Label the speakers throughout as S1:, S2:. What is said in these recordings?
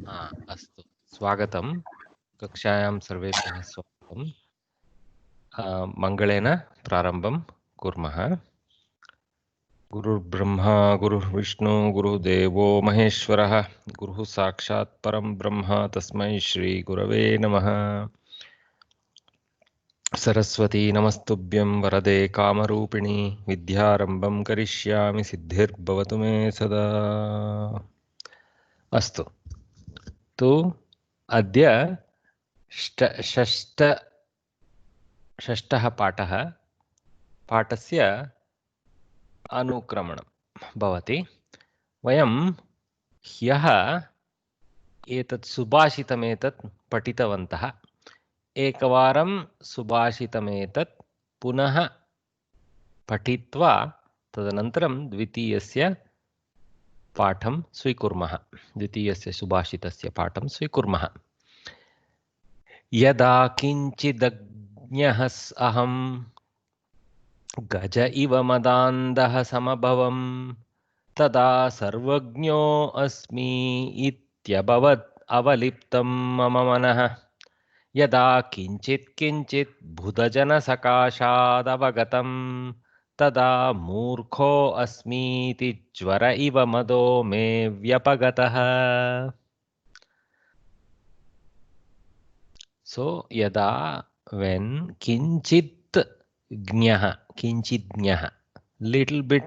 S1: अस्तु स्वागतं कक्षायां सर्वेभ्यः स्वागतं मङ्गलेन प्रारम्भं कुर्मः गुरुर्ब्रह्मा गुरुर्विष्णु गुरुदेवो महेश्वरः गुरुः साक्षात् परं ब्रह्म तस्मै श्रीगुरवे नमः सरस्वती नमस्तुभ्यं वरदे कामरूपिणी विद्यारम्भं करिष्यामि सिद्धिर्भवतु मे सदा अस्तु तु अद्य षष्ठः पाठः पाठस्य अनुक्रमणं भवति वयं ह्यः एतत् सुभाषितमेतत् पठितवन्तः एकवारं सुभाषितमेतत् पुनः पठित्वा तदनन्तरं द्वितीयस्य पाठं स्वीकुर्मः द्वितीयस्य सुभाषितस्य पाठं स्वीकुर्मः यदा किञ्चिदज्ञः अहं गज इव मदान्धः समभवम् तदा सर्वज्ञो अस्मि इत्यभवत् अवलिप्तं मम मनः यदा किञ्चित् किञ्चित् बुधजनसकाशादवगतं तदा मूर्खो अस्मीति ज्वर इव मदो मे व्यपगतः सो यदा when किञ्चित् ज्ञः किञ्चिज्ञः little bit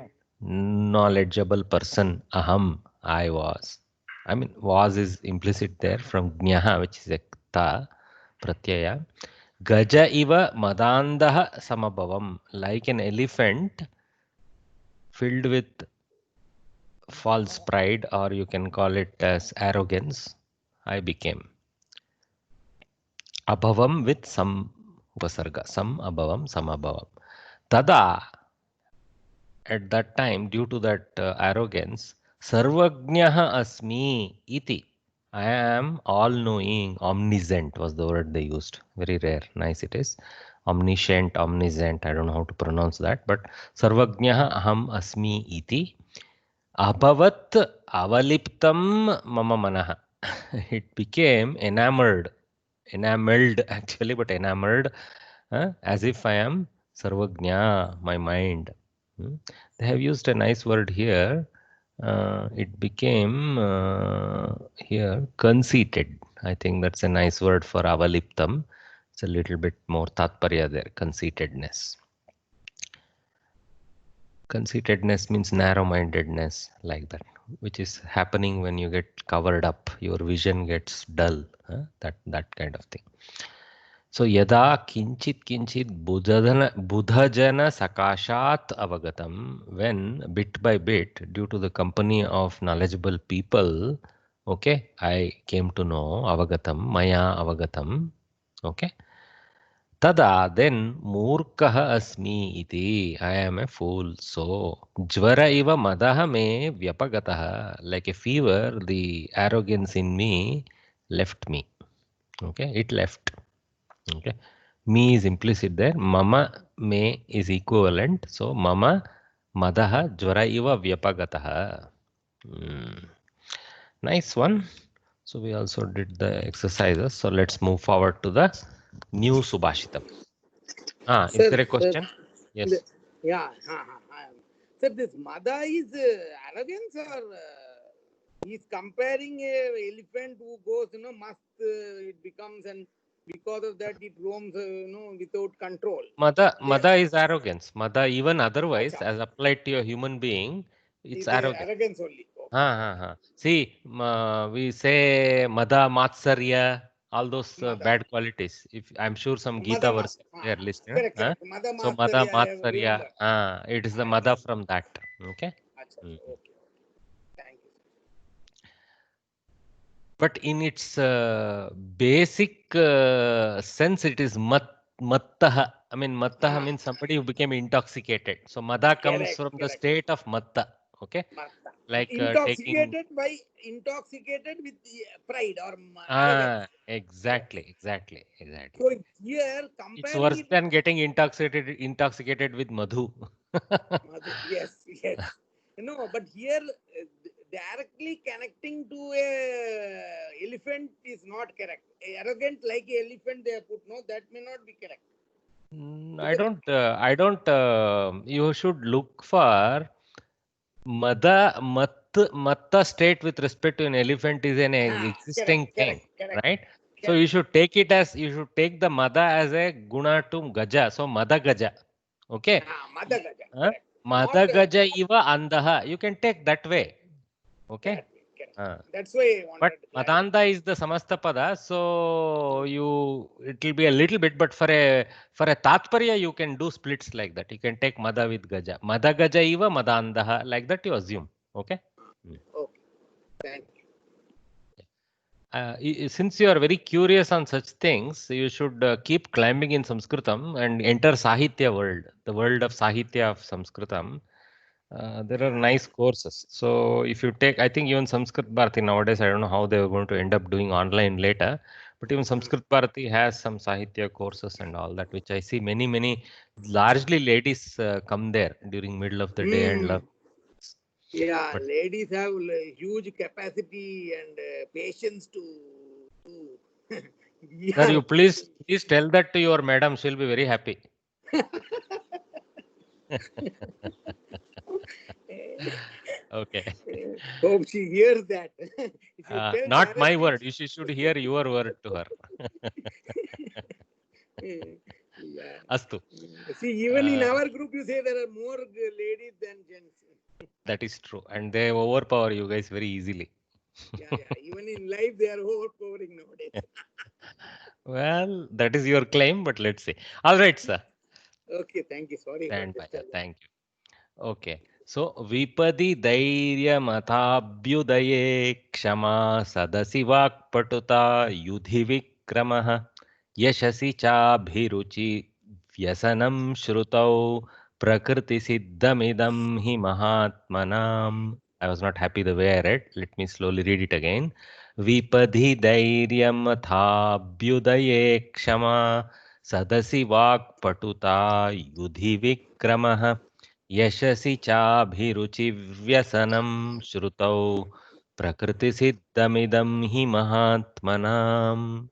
S1: knowledgeable person aham I was was is implicit there from jnaha which is a ta pratyaya gaja iva madandah samabhavam like an elephant filled with false pride or you can call it as arrogance I became abhavam with some upasarga some abhavam samabhavam tada at that time due to that arrogance sarvajnah asmi iti I am all knowing omniscient was the word they used very rare nice it is omniscient omniscient I don't know how to pronounce that but sarvajnah aham asmi iti abhavat avaliptam mama manah it became enameled actually but enamored as if I am sarvajna my mind. They have used a nice word here. It became here conceited. I think that's a nice word for avaliptam. It's a little bit more tatparya there, conceitedness. Conceitedness means narrow-mindedness, like that, which is happening when you get covered up, your vision gets dull, that kind of thing. So yada kinchit budhajana sakashat avagatam, when bit by bit due to the company of knowledgeable people, okay, I came to know avagatam maya avagatam, okay, tada then murkah asmi iti I am a fool. So jvara iva madaha me vyapagatah, like a fever the arrogance in me left me, okay, it left. Okay, me is implicit there. Mama me is equivalent. So mama madaha jvara iva vyapagataha. Nice one. So we also did the exercises. So let's move forward to the new Subhashitam. Is there a question? Yes.
S2: Yeah. Sir, this mada is arrogance or he's comparing a elephant who goes, must it becomes and because of that it roams, without control.
S1: Mada is arrogance. Mada even otherwise as applied to a human being, it's arrogance.
S2: Arrogance only.
S1: See, we say mada matsarya, all those bad qualities. If I'm sure some Gita verse there listener.
S2: Correct.
S1: So mada matsarya, it is the mada from that. Okay.
S2: Okay. Thank you.
S1: But in its basic sense, it is mattaha. I mean, mattaha means somebody who became intoxicated. So mada comes from the state of matta. Okay. Like
S2: intoxicated with pride or arrogance.
S1: Exactly.
S2: So here comparing
S1: it's worse than getting intoxicated with madhu.
S2: Yes. No, but here directly connecting to a elephant is not correct. Arrogant like a elephant they have put, no, that may not be correct.
S1: I don't, you should look for Matta state with respect to an elephant is an existing thing, right? So you should take it as, you should take the Mada as a guna to Gaja. So Mada Gaja. Okay.
S2: Mada Gaja.
S1: Huh? Mada Gaja Iva Andaha. You can take that way. Okay.
S2: That's why I
S1: But
S2: wanted
S1: Madanda is the Samasta Pada, so it will be a little bit, but for a Tatparya you can do splits like that. You can take Mada with Gaja. Mada Gaja Iva Madandaha, like that you assume. Okay.
S2: Okay. Thank
S1: you. Since you are very curious on such things, you should keep climbing in Sanskritam and enter Sahitya world, the world of Sahitya of Sanskritam. There are nice courses. So if you take, I think even Sanskrit Bharati nowadays, I don't know how they are going to end up doing online later, but even Sanskrit Bharati has some Sahitya courses and all that, which I see many, largely ladies come there during middle of the day and learn.
S2: Yeah, but ladies have huge capacity and patience to
S1: Sir, you please tell that to your madam. She'll be very happy. Okay.
S2: Hope she hears that.
S1: Not my word. She should hear your word to her.
S2: Yeah.
S1: Astu.
S2: See, even in our group, you say there are more ladies than gents.
S1: That is true. And they overpower you guys very easily.
S2: Yeah. Even in life, they are overpowering nowadays.
S1: Well, that is your claim, but let's see. All right, sir.
S2: Okay, thank you. Sorry.
S1: Thank you. Okay. So, Vipadi Dairya Mathabhyudaye Kshama Sadasi Vakpatuta Yudhi Vikramaha Yashasi Chabhiruchi Vyasanam Shrutau Prakriti Siddhamidam Hi Mahatmanam. I was not happy the way I read. Let me slowly read it again. Vipadi Dairya Mathabhyudaye Kshama Sadasi Vakpatuta Yudhi Vikramaha यशसि चाभिरुचिव्यसनं श्रुतौ प्रकृतिसिद्धमिदं हि महात्मनाम्.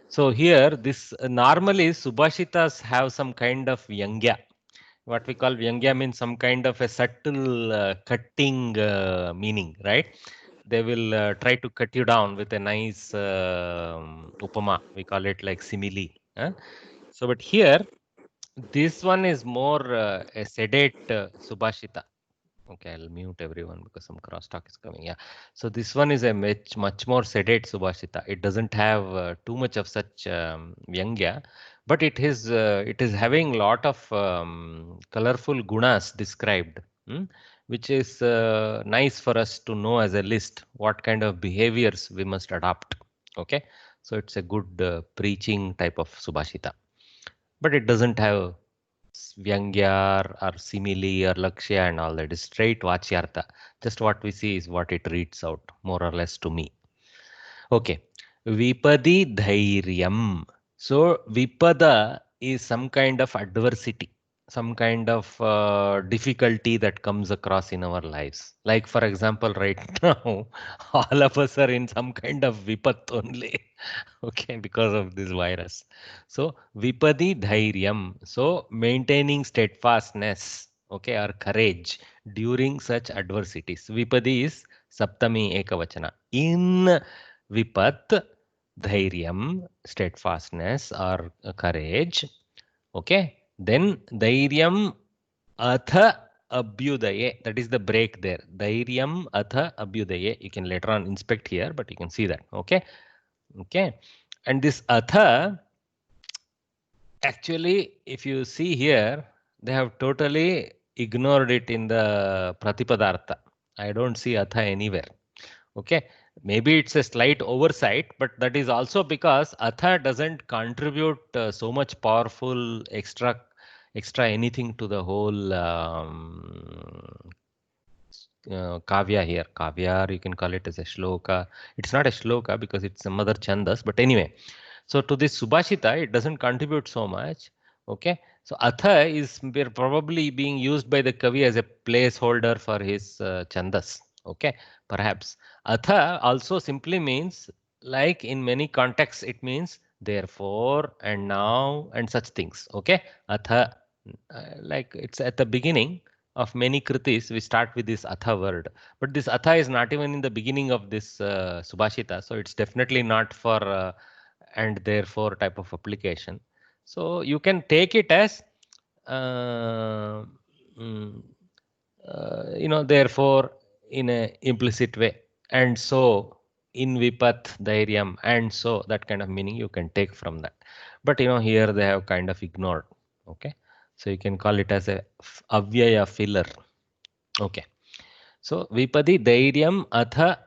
S1: So here, this normally Subhashitas have some kind of Vyangya. What we call Vyangya means some kind of a subtle cutting meaning, right? They will try to cut you down with a nice upama. We call it like simile. So, but here, this one is more a sedate Subhashita. Okay, I'll mute everyone because some crosstalk is coming. Yeah. So this one is a much more sedate Subhashita. It doesn't have too much of such Vyangya, but it is having lot of colorful gunas described, which is nice for us to know as a list what kind of behaviors we must adopt. Okay. So it's a good preaching type of Subhashita. But it doesn't have Vyangya or simile or lakshya and all that. It's straight Vachyartha. Just what we see is what it reads out, more or less to me. Okay. Vipadi dhairyam. So Vipada is some kind of adversity, some kind of difficulty that comes across in our lives. Like for example, right now, all of us are in some kind of vipat only. Okay, because of this virus. So Vipadi dhairyam. So maintaining steadfastness, okay, or courage during such adversities. Vipadi is Saptami Ekavachana. In Vipat, dhairyam, steadfastness or courage. Okay. Then dhairyam atha abhyudaye. That is the break there. Dhairyam atha abhyudaye. You can later on inspect here, but you can see that. Okay. Okay. And this atha, actually, if you see here, they have totally ignored it in the Pratipadartha. I don't see atha anywhere. Okay. Maybe it's a slight oversight, but that is also because atha doesn't contribute so much powerful extra anything to the whole kavya here. Kavya, you can call it as a shloka. It's not a shloka because it's some other chandas, but anyway. So to this Subhashita, it doesn't contribute so much. Okay. So atha is probably being used by the Kavi as a placeholder for his chandas. Okay, perhaps. Atha also simply means, like in many contexts, it means therefore and now and such things. Okay, Atha, like it's at the beginning of many kritis, we start with this Atha word. But this Atha is not even in the beginning of this Subhashita. So it's definitely not for and therefore type of application. So you can take it as uh, mm, therefore in a implicit way, and so in vipat dhairyam, and so that kind of meaning you can take from that. But here they have kind of ignored. Okay, so you can call it as a avyaya filler. Okay, so vipadi dhairyam atha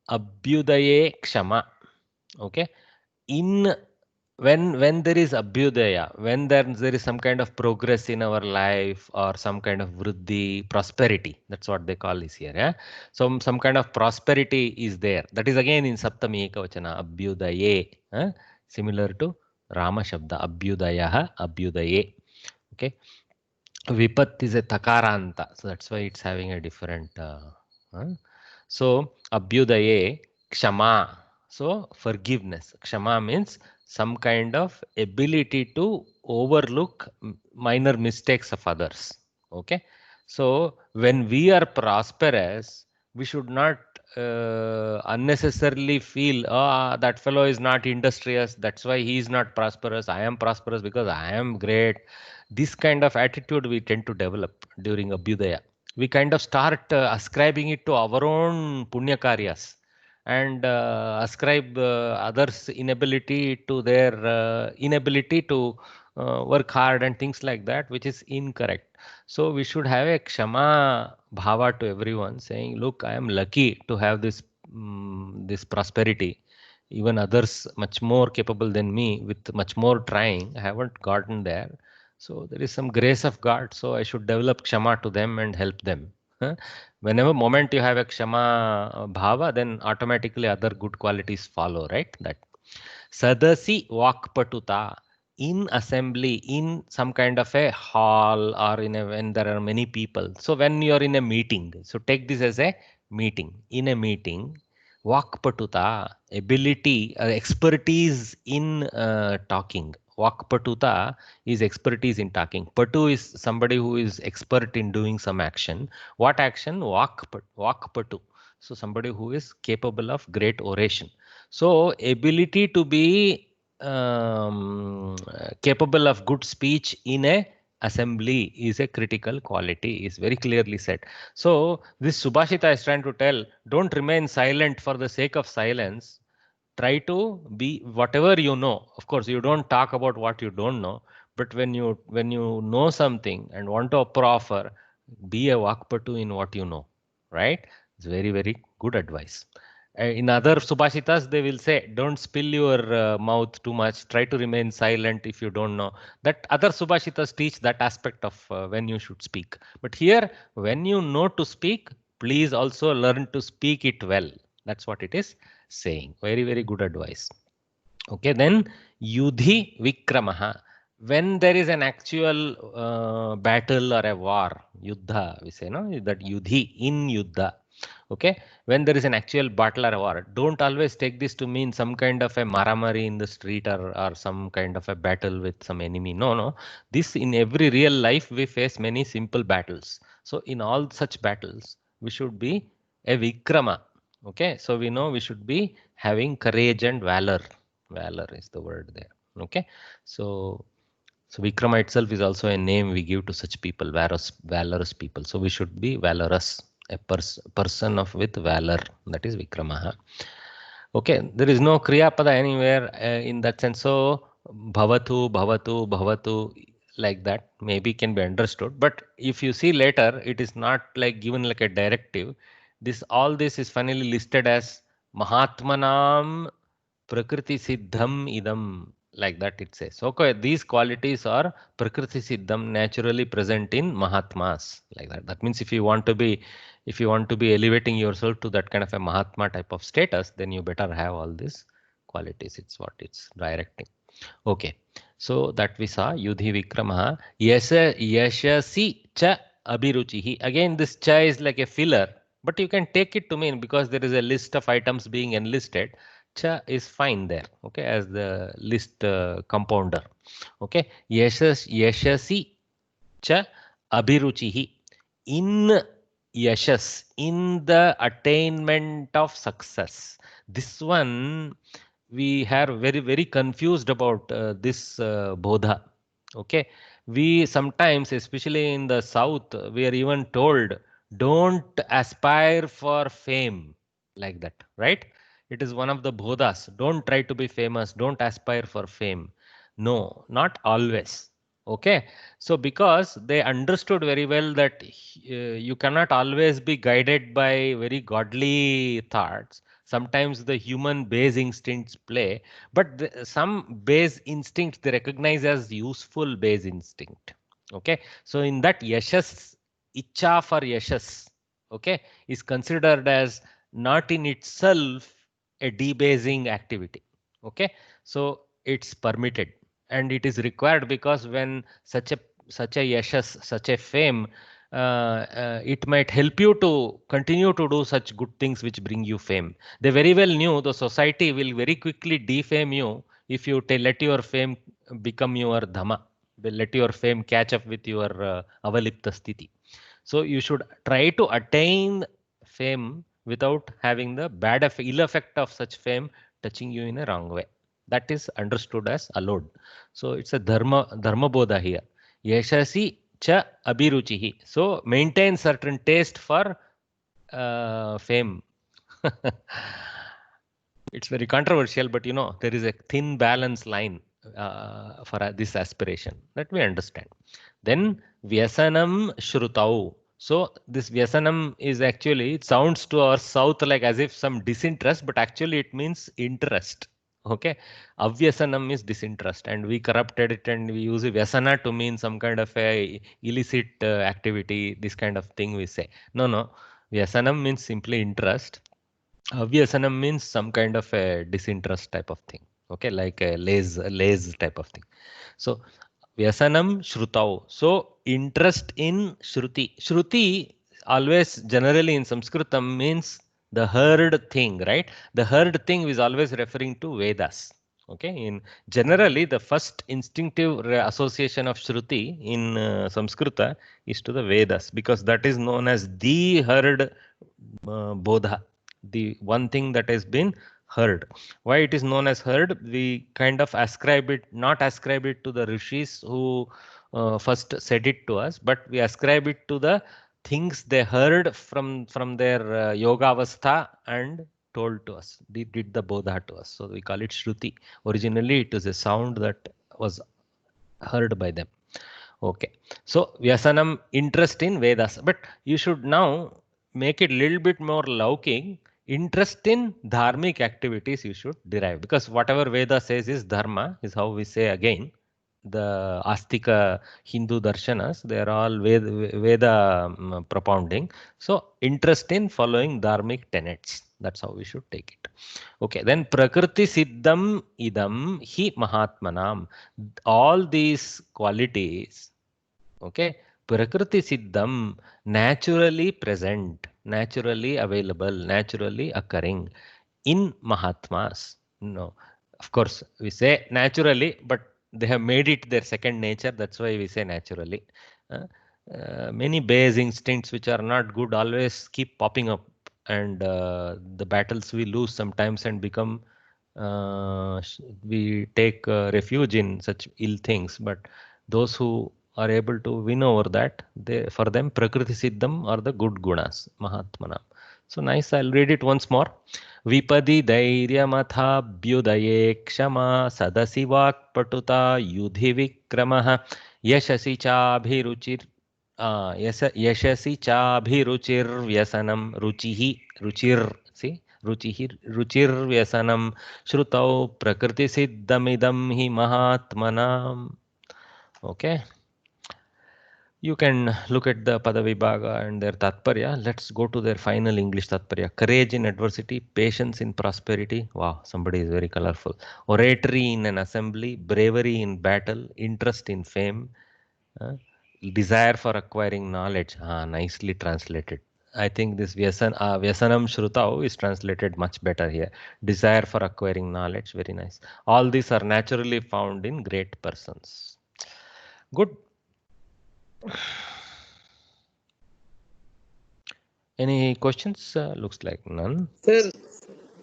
S1: abhyudaye kshama. Okay, in when there is abhyudaya, when there is some kind of progress in our life or some kind of vriddhi, prosperity, that's what they call this here. Yeah, so some kind of prosperity is there. That is again in saptami ekavachana, abhyudaye, similar to Rama Shabda, abhyudayah, abhyudaye. Okay, vipat is a takaranta, so that's why it's having a different. So abhyudaye, kshama, so forgiveness. Kshama means some kind of ability to overlook minor mistakes of others. Okay, so when we are prosperous, we should not unnecessarily feel, that fellow is not industrious, that's why he is not prosperous. I am prosperous because I am great. This kind of attitude we tend to develop during abhyudaya. We kind of start ascribing it to our own punya karyas, and ascribe others' inability to their inability to work hard and things like that, which is incorrect. So we should have a kshama bhava to everyone, saying, look, I am lucky to have this prosperity. Even others much more capable than me with much more trying, I haven't gotten there. So there is some grace of God. So I should develop kshama to them and help them. Whenever moment you have a kshama bhava, then automatically other good qualities follow, right? That sadasi vakpatuta, in assembly, in some kind of a hall, or when there are many people. So when you are in a meeting, so take this as a meeting. In a meeting, vakpatuta, ability, expertise in talking. Vakpatuta is expertise in talking. Patu is somebody who is expert in doing some action. What action? Vakpatu. So somebody who is capable of great oration. So ability to be capable of good speech in a assembly is a critical quality, is very clearly said. So this Subhashita is trying to tell, don't remain silent for the sake of silence. Try to be whatever you know. Of course, you don't talk about what you don't know, but when you know something and want to proffer, be a vakpatu in what you know, right? It's very, very good advice. In other Subhashitas, they will say, don't spill your mouth too much. Try to remain silent if you don't know. That other Subhashitas teach that aspect of when you should speak. But here, when you know to speak, please also learn to speak it well. That's what it is saying. Very, very good advice. Okay, then Yudhi Vikramaha. When there is an actual battle or a war, Yuddha, we say, no? That Yudhi, in Yuddha. Okay, when there is an actual battle or a war, don't always take this to mean some kind of a maramari in the street, or some kind of a battle with some enemy. No, no. This, in every real life, we face many simple battles. So in all such battles, we should be a Vikrama. Okay, so we know we should be having courage and valor. Valor is the word there. Okay, so Vikrama itself is also a name we give to such people, valorous people. So we should be valorous, a person of with valor. That is Vikramaha. Okay, there is no Kriya Pada anywhere in that sense. So bhavatu, bhavatu, bhavatu, like that maybe can be understood. But if you see later, it is not like given like a directive. All this is finally listed as Mahatmanam Prakriti Siddham Idam, like that it says. Okay, these qualities are Prakriti Siddham, naturally present in Mahatmas, like that. That means if you want to be elevating yourself to that kind of a Mahatma type of status, then you better have all these qualities. It's what it's directing. Okay, so that we saw Yudhi Vikramaha. Yashasi cha abhiruchihi. Again, this cha is like a filler. But you can take it to mean, because there is a list of items being enlisted, cha is fine there, okay, as the list compounder. Okay, yashasi cha abhiruchihi, in yashas, in the attainment of success. This one we are very confused about this bodha. Okay, we sometimes, especially in the south, we are even told, don't aspire for fame, like that, right? It is one of the bodhas. Don't try to be famous, don't aspire for fame. No, not always. Okay, so because they understood very well that you cannot always be guided by very godly thoughts. Sometimes the human base instincts play, but some base instincts they recognize as useful base instinct. Okay, so in that yashas, icha for yashas, okay, is considered as not in itself a debasing activity. Okay, so it's permitted and it is required, because when such a yashas, such a fame, it might help you to continue to do such good things which bring you fame. They very well knew the society will very quickly defame you if you let your fame become your dhamma. Let your fame catch up with your avalipta sthiti. So you should try to attain fame without having the ill effect of such fame touching you in a wrong way. That is understood as allowed. So it's a dharma bodha here. Yashasi cha abhiruchihi. So maintain certain taste for fame. It's very controversial, but you know, there is a thin balance line for this aspiration that we understand. Then Vyasanam Shrutau. So this Vyasanam is actually, it sounds to our south like as if some disinterest, but actually it means interest. Okay, Avyasanam is disinterest, and we corrupted it and we use Vyasana to mean some kind of a illicit activity, this kind of thing we say. No. Vyasanam means simply interest. Avyasanam means some kind of a disinterest type of thing. Okay, like a laze type of thing. So Vyasanam Shrutau. So interest in Shruti. Shruti always generally in Sanskritam means the heard thing, right? The heard thing is always referring to Vedas. Okay, in generally the first instinctive association of Shruti in Samskrita is to the Vedas, because that is known as the heard bodha, the one thing that has been heard. Why it is known as heard? We kind of not ascribe it to the rishis who first said it to us, but we ascribe it to the things they heard from their yoga avastha and told to us. They did the bodha to us. So we call it Shruti. Originally, it is a sound that was heard by them. Okay. So Vyasanam, interest in Vedas. But you should now make it a little bit more lauking. Interest in dharmic activities you should derive, because whatever Veda says is dharma, is how we say again. The Astika Hindu darshanas, they are all Veda propounding. So interest in following dharmic tenets. That's how we should take it. Okay, then Prakriti Siddham Idam Hi Mahatmanam. All these qualities, okay, Prakriti Siddham, naturally present, naturally available, naturally occurring in Mahatmas. No, of course, we say naturally, but they have made it their second nature. That's why we say naturally. Many base instincts which are not good always keep popping up, and the battles we lose sometimes and become we take refuge in such ill things. But those who are able to win over that, they, for them Prakriti Siddham are the good gunas, Mahatmanam. So nice, I'll read it once more. Vipadi धैर्यमथाभ्युदये क्षमा सदसि वाक्पटुता युधि विक्रमः यशसि चाभिरुचिर यशसि चाभिरुचिर्व्यसनं रुचिः रुचिर् सी रुचिर्व्यसनं श्रुतौ प्रकृतिसिद्धमिदं हि महात्मनाम्. Okay. You can look at the Padavibhaga and their Tatparya. Let's go to their final English Tatparya. Courage in adversity, patience in prosperity. Wow, somebody is very colorful. Oratory in an assembly, bravery in battle, interest in fame, desire for acquiring knowledge. Nicely translated. I think this Vyasanam Shrutau is translated much better here. Desire for acquiring knowledge, very nice. All these are naturally found in great persons. Good. Any questions? Looks like none.
S2: Sir,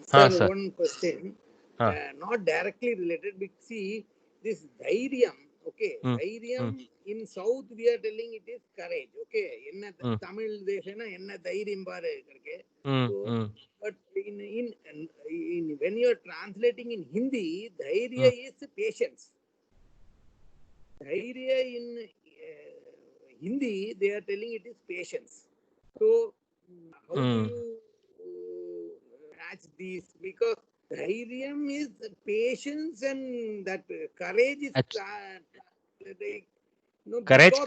S1: Sir.
S2: one question.
S1: Huh.
S2: Not directly related, but see, this dhairyam, okay, dhairyam in South we are telling it is courage, okay. In Tamil they say na enna dhairyam paru karke. So, but in when you are translating in Hindi, dhairya is patience. Dhairya in Hindi they are telling it is patience. So, how do you match these? Because dhairyam is patience and that courage is
S1: courage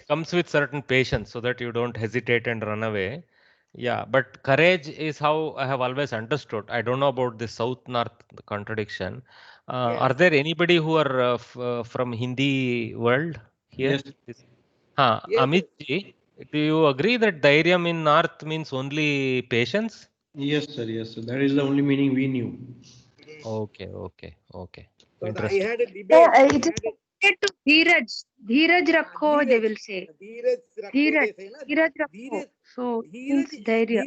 S1: comes with certain patience so that you don't hesitate and run away. Yeah, but courage is how I have always understood. I don't know about the south north contradiction. Are there anybody who are from Hindi world here?
S3: Yes.
S1: Amit ji, do you agree that dhairyam in north means only patience?
S3: Yes, sir. Yes, sir. That is the only meaning we knew.
S1: Okay.
S2: But
S1: Interesting.
S2: I had a debate.
S4: It is related to Dheeraj. Dheeraj Rakho, they will say. Dheeraj Rakho. So, means Dhairya.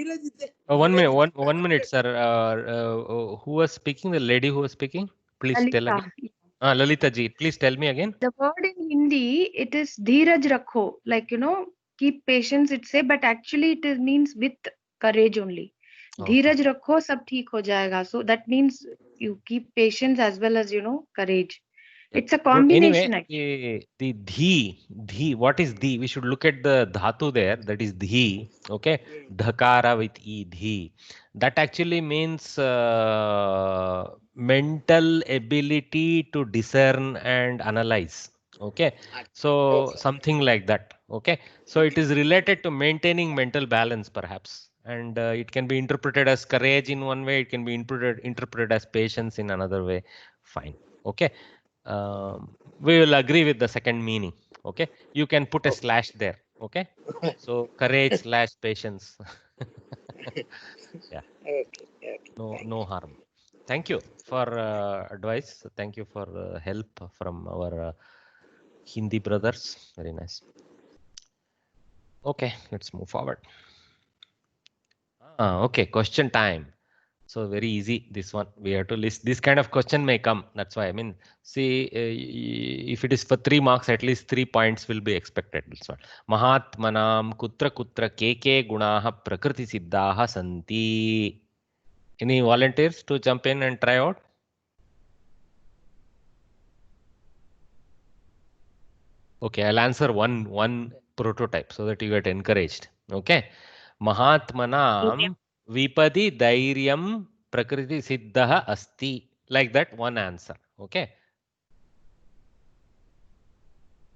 S1: One minute, sir. Who was speaking? The lady who was speaking? Please tell
S4: Lalita.
S1: again. Lalita ji, please tell me again.
S4: The word in Hindi, it is Dheeraj Rakho. Like, keep patience, it say, but actually it means with courage only. Dheeraj Rakho, sab theek ho jayega. So that means you keep patience as well as, courage. It's a combination.
S1: Anyway, the dhi, what is dhi? We should look at the dhatu there. That is dhi. Okay, dhakara with e, dhi. That actually means mental ability to discern and analyze. Okay, so something like that. Okay, so it is related to maintaining mental balance, perhaps, and it can be interpreted as courage in one way. It can be interpreted as patience in another way. Fine. Okay. We will agree with the second meaning. Okay, you can put a slash there. Okay, so courage / patience. Yeah, no harm. Thank you for advice. Thank you for help from our Hindi brothers. Very nice. Okay, let's move forward. Okay, question time. So very easy, this one. We have to list. This kind of question may come. That's why, I mean, see, if it is for 3 marks, at least 3 points will be expected. This one. Mahatmanam kutra kutra keke gunaha prakriti siddhaha santi. Any volunteers to jump in and try out? Okay, I'll answer one prototype so that you get encouraged. Okay. Mahatmanam vipadi dhairyam prakriti siddhaha asti. Like that, one answer. Okay.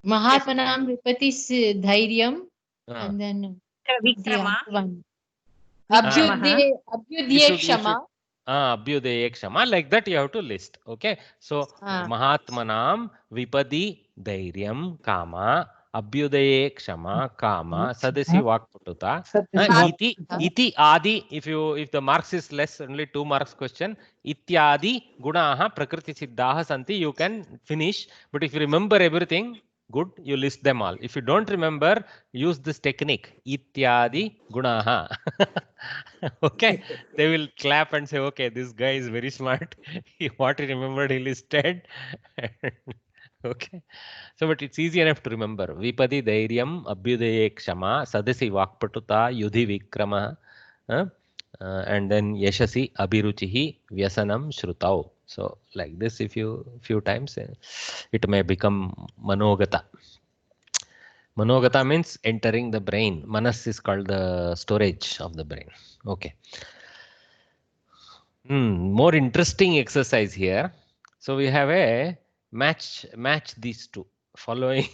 S5: Mahatmanam vipati dhairyam and then
S4: Vikrama.
S5: Abhyudaya kshama.
S1: Abhyudaya kshama. Like that, you have to list. Okay. So, Mahatmanam vipadi dhairyam kama abhyudaye kshama kama sadasi vakpatuta iti adi. If the marks is less, only 2 marks question, ityadi gunaha prakriti siddhaha santi, you can finish. But if you remember everything, good, you list them all. If you don't remember, use this technique, ityadi gunaha. Okay, they will clap and say, okay, this guy is very smart. What he remembered, he listed. Okay, so but it's easy enough to remember. Vipadi dhairyam abhyudaye kshama sadasi vakpatuta yudhi vikrama and then yashasi abhiruchihi vyasanam shrutau. So like this, if you few times, it may become manogata. Manogata means entering the brain. Manas is called the storage of the brain. Okay. More interesting exercise here. So we have a match these two following.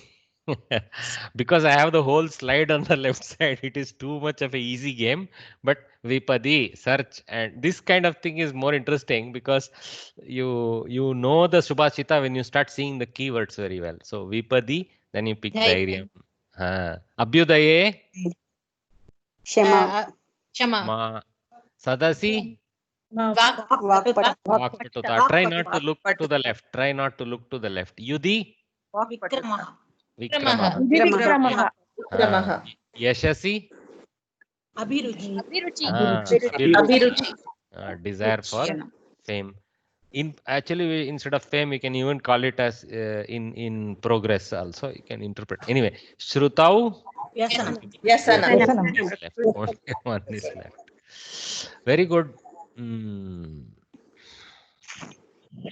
S1: Because I have the whole slide on the left side, it is too much of a easy game. But Vipadi, search, and this kind of thing is more interesting because you know the Subhashita when you start seeing the keywords very well. So Vipadi, then you pick Dhairyam. Abhyudaye.
S6: Shama.
S5: Shama.
S1: Ma. Sadasi.
S5: Vakpatuta.
S1: Try not to look to the left. Try not to look to the left. Yudhi.
S6: Vikramaha.
S1: Vikramaha.
S4: Vikramaha.
S1: Yashasi.
S6: Abhiruchi.
S1: Abhiruchi. Desire for fame. Actually, instead of fame, you can even call it as in progress also. You can interpret. Anyway, Shrutau.
S6: Vyasanam.
S1: Left. Only one is left. Very good.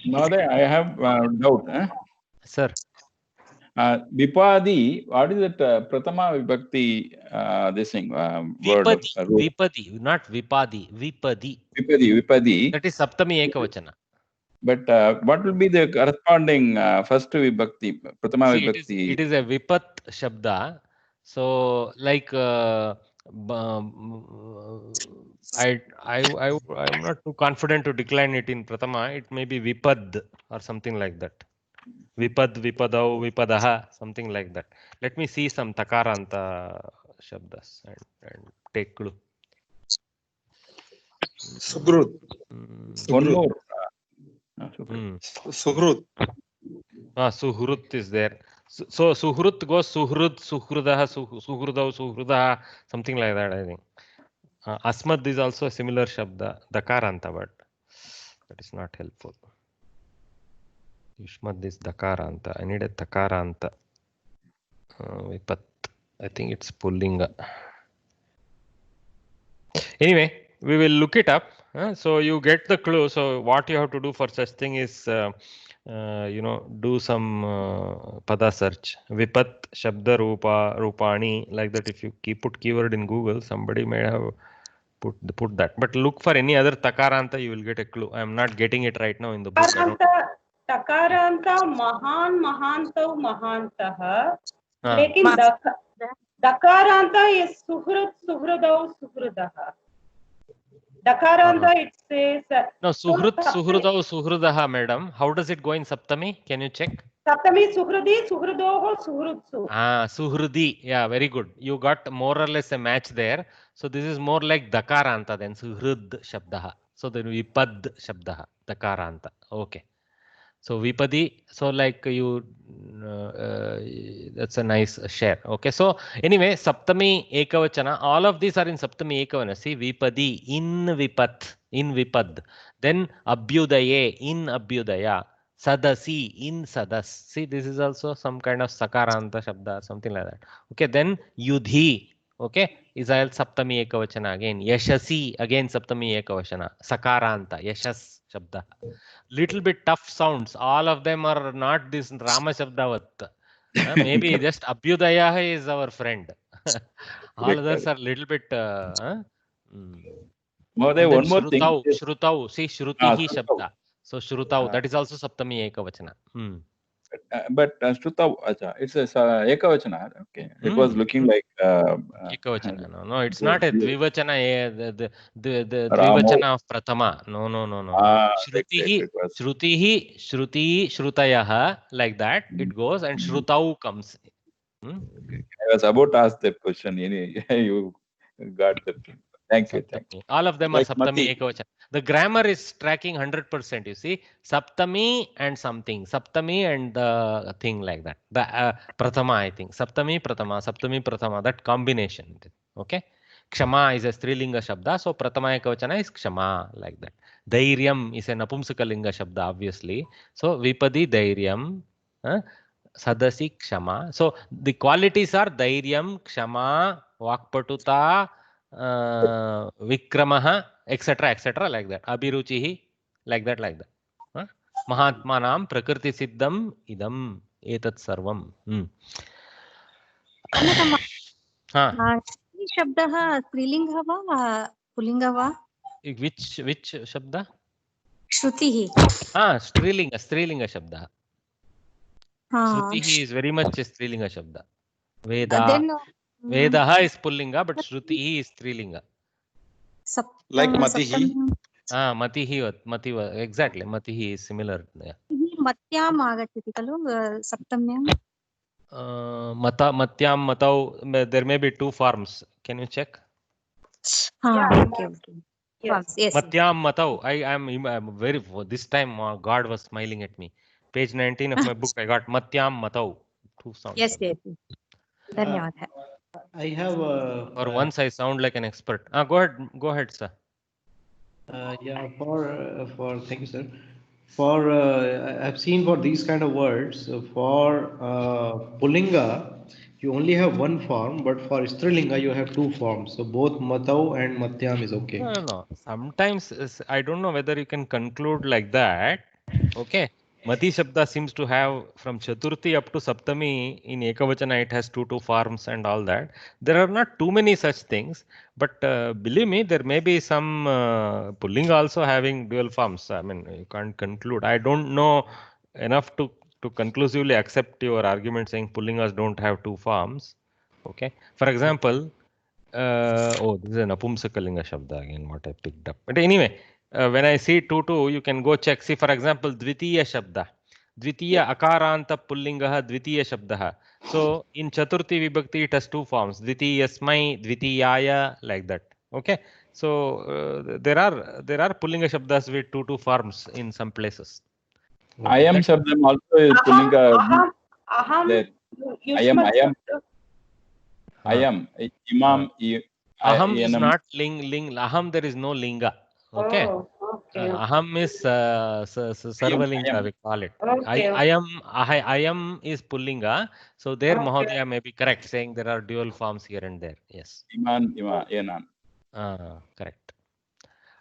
S7: Mahoday, I have doubt.
S1: Sir.
S7: Vipadi, what is that Pratama Vibhakti, this thing, word?
S1: Vipadi, not Vipadi.
S7: Vipadi.
S1: That is Saptami Ekavachana.
S7: But what will be the corresponding first Vibhakti, Pratama Vibhakti?
S1: It is a Vipat Shabda. So, like, I'm not too confident to decline it in Pratama. It may be Vipad or something like that. Vipad, Vipadau, Vipadaha, something like that. Let me see some Takaranta Shabdas and take clue.
S8: Sugrut.
S7: One more.
S8: Suhrut.
S1: Suhrut is there. So Suhrut goes Suhrud, Suhrudaha, Suhrudau, Suhrudaha, something like that, I think. Asmad is also a similar Shabda, Dakaranta, but that is not helpful. Yushmad is Dakaranta. I need a Takaranta. Vipat. I think it's Pullinga. Anyway, we will look it up. So you get the clue. So what you have to do for such thing is, do some pada search. Vipat, Shabda, Rupa, Rupani, like that. If you put keyword in Google, somebody may have put that. But look for any other Takaranta, you will get a clue. I am not getting it right now in the book.
S9: Takaranta Mahan Mahantau Mahantah. Lekin Dakaranta is Suhrut Suhrudau Suhrudaha. Dakaranta it says
S1: no, Suhrut Suhrudau Suhrudaha, madam. How does it go in Saptami? Can you check?
S9: Saptami Suhrudi Suhrudoho Suhrutsu.
S1: Suhrudi. Yeah, very good. You got more or less a match there. So this is more like Dakaranta than Suhrud Shabdaha. So then Vipad Shabdaha. Dakaranta. Okay. So Vipadi, so like you, that's a nice share. Okay, so anyway, Saptami Ekavachana, all of these are in Saptami Ekavana. See, Vipadi, in Vipad. Then Abhyudaye, in Abhyudaya. Sadasi, in Sadas. See, this is also some kind of Sakaranta Shabda, something like that. Okay, then Yudhi. Okay, Israel Saptami Ekavachana again. Yashasi, again Saptami Ekavachana. Sakaranta, Yashas Shabda. Little bit tough sounds. All of them are not this Rama Shabdavat. Maybe just Abhyudaya is our friend. All others are little bit.
S7: One more thing.
S1: Shrutau. See, Shrutihi Shabda. So Shrutau, that is also Saptami Ekavachana.
S7: But Shrutau, it's a Ekavachana. Okay, it was looking like
S1: Ekavachana. No, it's not a Dvivachana. The Dvivachana of Pratama. No. Shrutihi, Shrutayaha, like that it goes, and Shrutau comes.
S7: I was about to ask that question. You got that. Thank you.
S1: All of them are Saptami Ekavachana. The grammar is tracking 100%. You see, Saptami and something, Saptami and the thing like that. The Pratama, I think. Saptami Pratama, that combination. Okay. Kshama is a Strilinga Shabda, so Pratama Ekavachana is Kshama, like that. Dhairyam is a Napumsakalinga Shabda, obviously. So Vipadi Dhairyam, Sadasi Kshama. So the qualities are Dhairyam, Kshama, Vakpatuta, Vikramaha, etc., like that. Abhiruchihi, like that. Mahatmanam Prakriti Siddham Idam Etat Sarvam.
S10: Shabdaha Strilinga va Pullinga va?
S1: Which Shabda?
S10: Shrutihi.
S1: Strilinga Shabda. Shrutihi is very much a Strilinga Shabda. Vedaha is Pullinga, but Shrutihi is Strilinga.
S8: Like Matihi.
S1: Matihi, exactly. Matihi is similar. Yeah.
S10: Matyam agachati kalu saptamyam.
S1: Matyam, Matau, there may be two forms. Can you check?
S10: Okay, okay.
S9: Yes.
S10: Forms. Yes.
S1: Matyam matau. I'm very, this time God was smiling at me. Page 19 of my book, I got Matyam matau. Two sounds.
S10: Yes, yes. Dhanyawad.
S3: I have
S1: Or once I sound like an expert. Go ahead, sir.
S3: yeah, for thank you, sir. For I've seen for these kind of words, for Pullinga, you only have one form, but for Strilinga, you have two forms. So both Matau and Matyam is okay.
S1: No. Sometimes I don't know whether you can conclude like that. Okay. Mati Shabda seems to have from Chaturthi up to Saptami in Ekavachana, it has two forms and all that. There are not too many such things, but believe me, there may be some Pullinga also having dual forms. I mean, you can't conclude. I don't know enough to conclusively accept your argument saying Pullingas don't have two forms. Okay. For example, this is an Apumsakalinga Shabda again, what I picked up. But anyway, when I see 2, you can go check. See, for example, Dvitiya Shabda. Dvitiya Akaranta Pullingaha Dvitiya Shabdaha. So, in Chaturthi Vibhakti, it has two forms. Dvitiyasmai, Dvitiyaya, like that. Okay. So, there are Pullinga Shabdas with two forms in some places.
S7: I am Shabdam also is Pullinga.
S9: Aham.
S7: I am. Imam.
S1: Aham is not ling. Aham, there is no linga. Okay.
S9: Oh, okay.
S1: Aham is Sarvalinga, we call it.
S9: Okay.
S1: I am is Pullinga. So there Mahodaya may be correct, saying there are dual forms here and there. Yes.
S7: Iman, Yanan.
S1: Correct.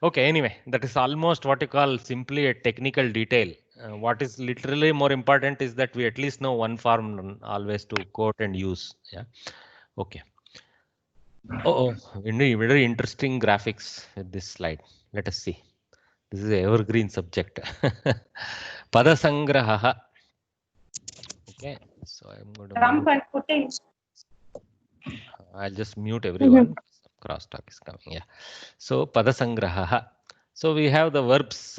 S1: Okay, anyway, that is almost what you call simply a technical detail. What is literally more important is that we at least know one form always to quote and use. Yeah. Okay. Very interesting graphics with this slide. Let us see. This is an evergreen subject. Padasangraha. Okay, so I'm going to mute. I'll just mute everyone. Crosstalk is coming. Yeah. So Padasangraha. So we have the verbs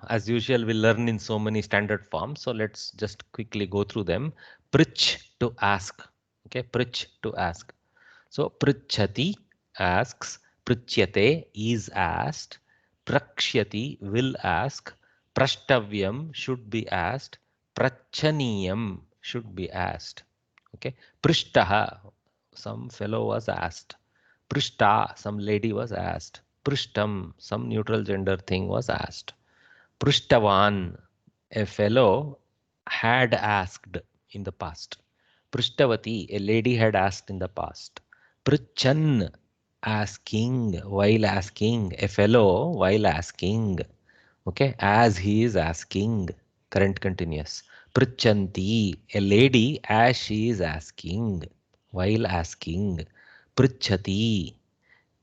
S1: as usual. We learn in so many standard forms. So let's just quickly go through them. Prich, to ask. Okay, prich, to ask. So prichati, asks. Prichyate, is asked. Prakshyati, will ask. Prashtavyam, should be asked. Prachaniyam, should be asked. Okay. Prishtaha, some fellow was asked. Prishta, some lady was asked. Prishtam, some neutral gender thing was asked. Prishtavan, a fellow had asked in the past. Prishtavati, a lady had asked in the past. Prichan, asking, while asking, a fellow while asking. Okay, as he is asking, current continuous. Prichanti, a lady as she is asking, while asking. Prichati,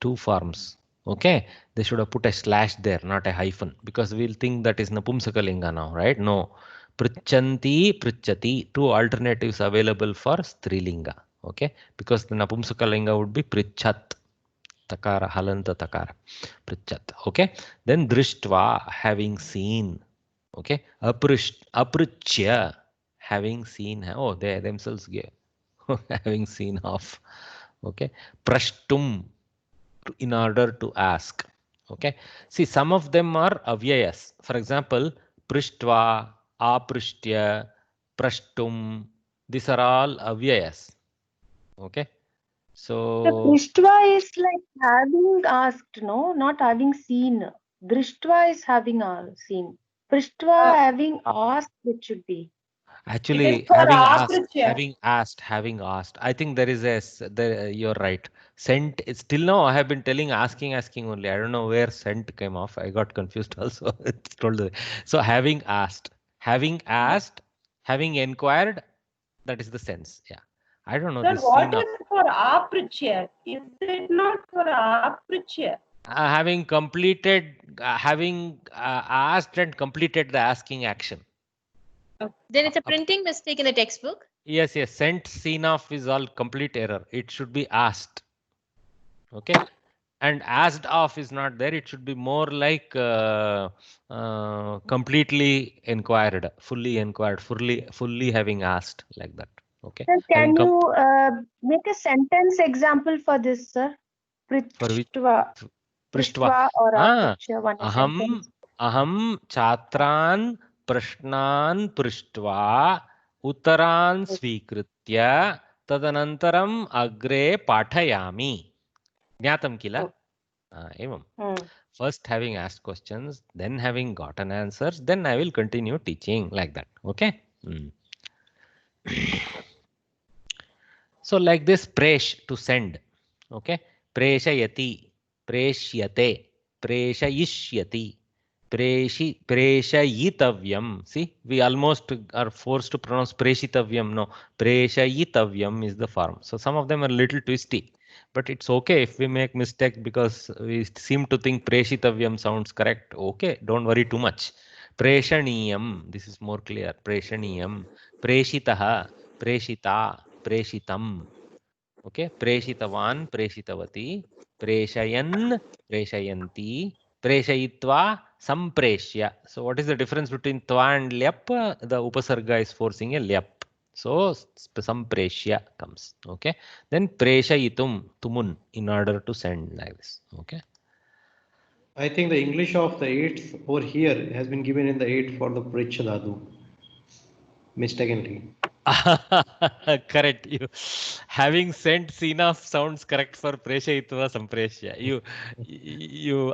S1: two forms. Okay, they should have put a slash there, not a hyphen, because we'll think that is Napumsakalinga now, right? No. Prichanti, prichati, two alternatives available for Strilinga. Okay, because the Napumsakalinga would be prichat. Takara, halanta takara. Prichat. Okay, then drishtva, having seen. Okay, aprichya, having seen. Oh, they themselves gave. Having seen of. Okay, prashtum, in order to ask. Okay, see, some of them are avyayas. For example, prishtva, aprishtya, prashtum, these are all avyayas. Okay, so
S4: the prishtva is like having asked, no, not having seen. Drishtva is having seen. Prishtva having asked, it should be.
S1: Actually, having asked. I think there is you're right. Sent, still now I have been telling asking only. I don't know where sent came off. I got confused also. It's told. So having asked, having inquired, that is the sense. Yeah. I don't know.
S9: Sir, what is for aprichya? Is it not for aprichya?
S1: Having completed, having asked and completed the asking action.
S5: Then it's a printing mistake in the textbook.
S1: Yes. Sent, seen off is all complete error. It should be asked. Okay. And asked off is not there. It should be more like completely inquired, fully inquired, fully having asked, like that. Okay.
S4: Sir, can you make a sentence example for this, sir?
S1: For which?
S9: Prishtva.
S1: Prishtva.
S9: Or
S1: Ah,
S9: aprachya, one
S1: aham chatran prashnan prishtva uttaran svikritya tadanantaram agre pathayami. Jnatam kila? Evam. First having asked questions, then having gotten answers, then I will continue teaching like that. Okay. So like this, presh, to send. Okay. Preshayati, preshyate, preshayishyati, preshayitavyam. See, we almost are forced to pronounce preshitavyam. No, preshayitavyam is the form. So some of them are a little twisty, but it's okay if we make mistakes because we seem to think preshitavyam sounds correct. Okay, don't worry too much. Preshaniyam, this is more clear. Preshaniyam, preshitaha, preshita, preshitam. Okay, preshitavan, preshitavati, preshayan, preshayanti, preshayitva, sampreshya. So what is the difference between tva and lyap? The upasarga is forcing a lyap. So sampreshya comes. Okay, then preshayitum, tumun, in order to send, like this. Okay.
S3: I think the English of the eighth over here has been given in the eighth for the Prichadadu. Mistakenly.
S1: Correct. You having sent enough sounds correct for preshayitva sampreshya. You